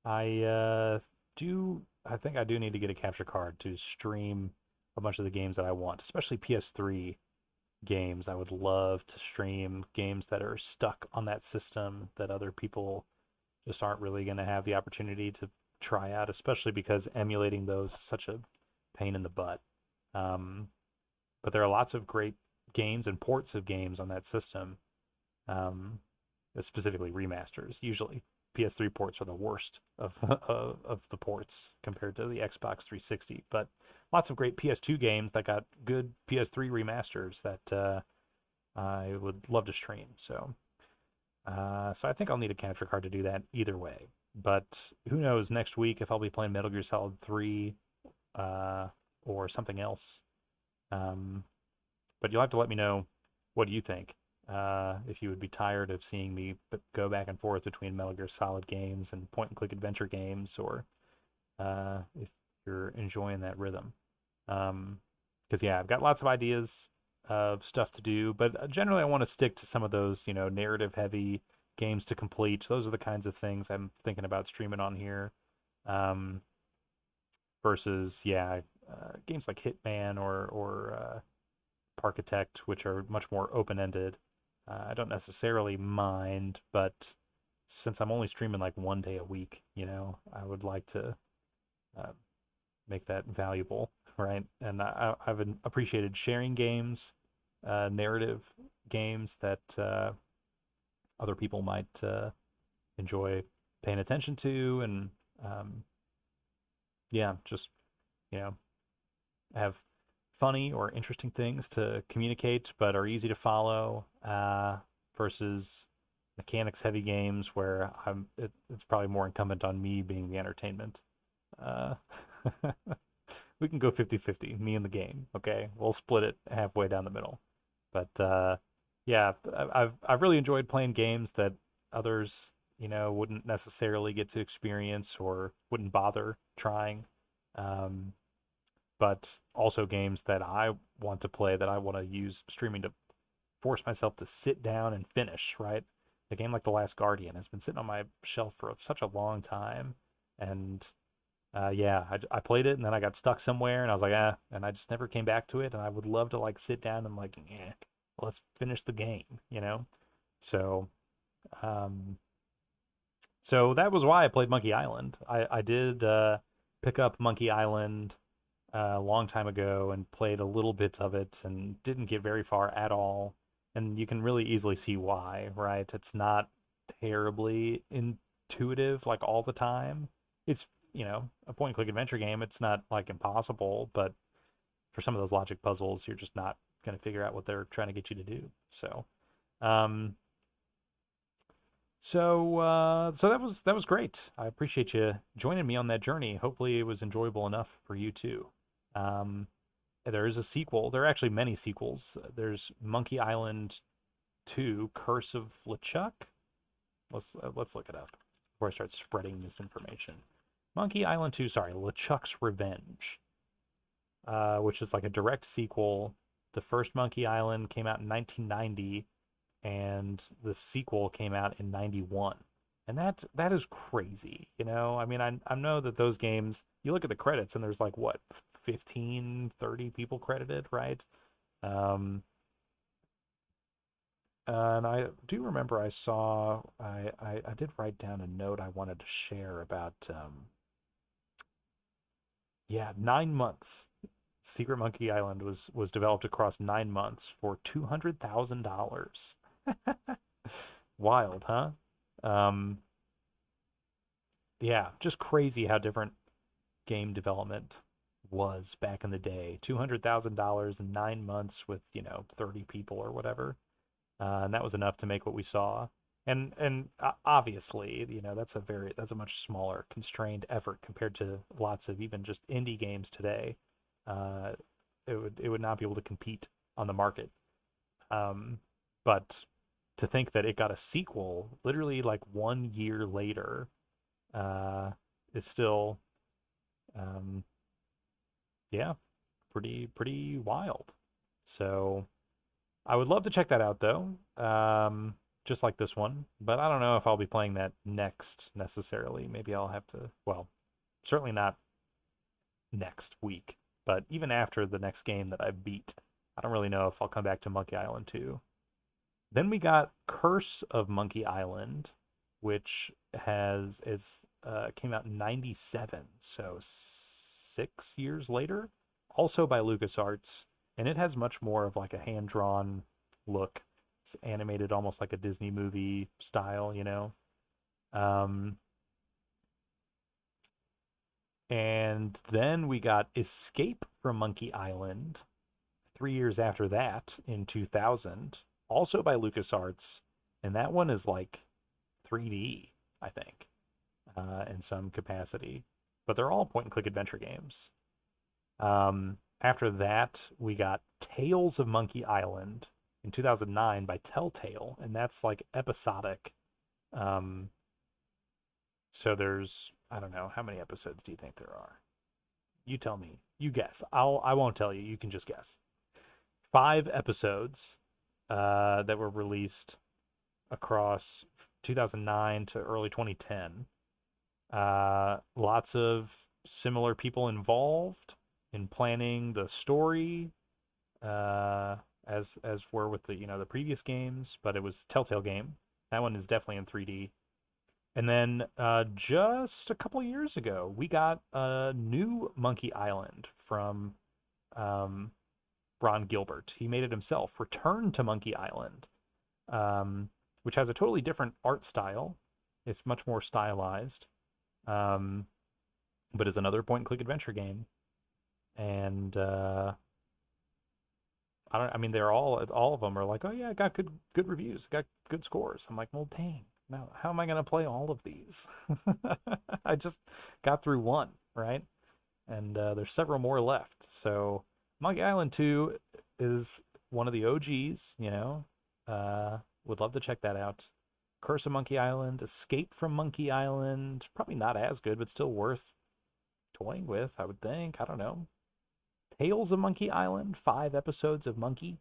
I think I do need to get a capture card to stream a bunch of the games that I want, especially PS3 games. I would love to stream games that are stuck on that system that other people just aren't really going to have the opportunity to try out, especially because emulating those is such a pain in the butt. But there are lots of great games and ports of games on that system, specifically remasters. Usually PS3 ports are the worst of the ports compared to the Xbox 360, but lots of great PS2 games that got good PS3 remasters that I would love to stream. So So I think I'll need a capture card to do that either way. But who knows next week if I'll be playing Metal Gear Solid 3 or something else. But you'll have to let me know, what do you think? If you would be tired of seeing me go back and forth between Metal Gear Solid games and point-and-click adventure games, or if you're enjoying that rhythm. Because, yeah, I've got lots of ideas of stuff to do, but generally I want to stick to some of those, narrative-heavy games to complete. Those are the kinds of things I'm thinking about streaming on here. Versus, games like Hitman or Parkitect, which are much more open-ended. I don't necessarily mind, but since I'm only streaming like 1 day a week, I would like to make that valuable, right? And I've appreciated sharing games, narrative games that other people might enjoy paying attention to, and just have funny or interesting things to communicate, but are easy to follow, versus mechanics heavy games where it's probably more incumbent on me being the entertainment. We can go 50-50, me and the game. Okay, we'll split it halfway down the middle. But I've really enjoyed playing games that others wouldn't necessarily get to experience or wouldn't bother trying. But also games that I want to play, that I want to use streaming to force myself to sit down and finish, right? A game like The Last Guardian has been sitting on my shelf for such a long time, and I played it, and then I got stuck somewhere, and I was like, and I just never came back to it, and I would love to like sit down and like, let's finish the game, So, so that was why I played Monkey Island. I did pick up Monkey Island a long time ago and played a little bit of it and didn't get very far at all. And you can really easily see why, right? It's not terribly intuitive like all the time. It's, a point-and-click adventure game. It's not like impossible, but for some of those logic puzzles, you're just not going to figure out what they're trying to get you to do. So, so that was great. I appreciate you joining me on that journey. Hopefully it was enjoyable enough for you too. There is a sequel. There are actually many sequels. There's Monkey Island 2, Curse of LeChuck. Let's look it up before I start spreading misinformation. Monkey Island 2, LeChuck's Revenge, which is like a direct sequel. The first Monkey Island came out in 1990, and the sequel came out in 91. And that is crazy, I mean, I know that those games, you look at the credits and there's like, what, 15, 30 people credited, right? And I do remember I did write down a note I wanted to share about, 9 months. Secret Monkey Island was developed across 9 months for $200,000. Wild, huh? Just crazy how different game development was back in the day. $200,000 in 9 months with 30 people or whatever, and that was enough to make what we saw. And obviously, that's a much smaller, constrained effort compared to lots of even just indie games today. It would not be able to compete on the market. But to think that it got a sequel literally like 1 year later is still, pretty wild. So I would love to check that out though, just like this one, but I don't know if I'll be playing that next necessarily. Maybe I'll have to, certainly not next week, but even after the next game that I beat, I don't really know if I'll come back to Monkey Island 2. Then we got Curse of Monkey Island, which came out in 97, so 6 years later, also by LucasArts, and it has much more of like a hand-drawn look. It's animated almost like a Disney movie style, And then we got Escape from Monkey Island 3 years after that in 2000, also by LucasArts, and that one is like 3D, I think, in some capacity. But they're all point-and-click adventure games. After that, we got Tales of Monkey Island in 2009 by Telltale, and that's like episodic. So there's, I don't know, how many episodes do you think there are? You tell me. You guess. I won't tell you. You can just guess. 5 episodes that were released across 2009 to early 2010. Lots of similar people involved in planning the story, as were with the the previous games, but it was Telltale game. That one is definitely in 3D. And then just a couple years ago, we got a new Monkey Island from Ron Gilbert. He made it himself. Return to Monkey Island, which has a totally different art style. It's much more stylized, but is another point-and-click adventure game. And they're all of them are like, oh yeah, I got good reviews, I got good scores. I'm like, well, dang, now how am I gonna play all of these? I just got through one, right? And there's several more left. So Monkey Island 2 is one of the OGs, would love to check that out. Curse of Monkey Island, Escape from Monkey Island, probably not as good, but still worth toying with, I would think. I don't know. Tales of Monkey Island, 5 episodes of Monkey,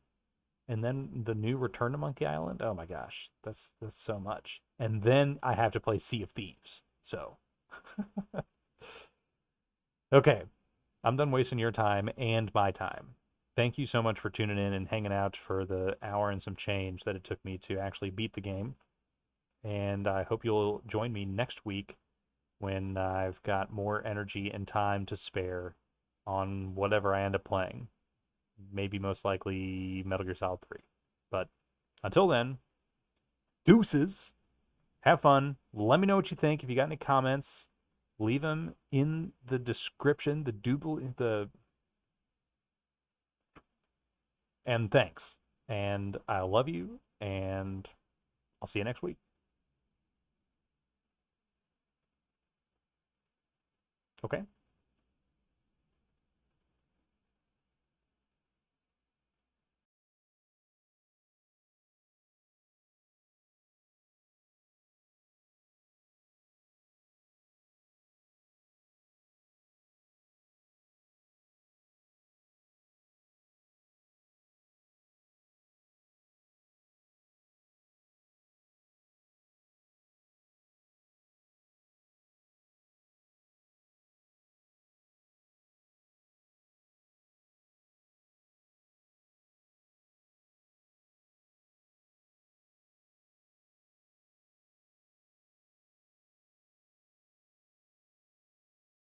and then the new Return to Monkey Island. Oh my gosh, that's so much. And then I have to play Sea of Thieves. So, okay, I'm done wasting your time and my time. Thank you so much for tuning in and hanging out for the hour and some change that it took me to actually beat the game. And I hope you'll join me next week when I've got more energy and time to spare on whatever I end up playing. Maybe most likely Metal Gear Solid 3. But until then, deuces. Have fun. Let me know what you think. If you got any comments, leave them in the description, and thanks. And I love you, and I'll see you next week. Okay?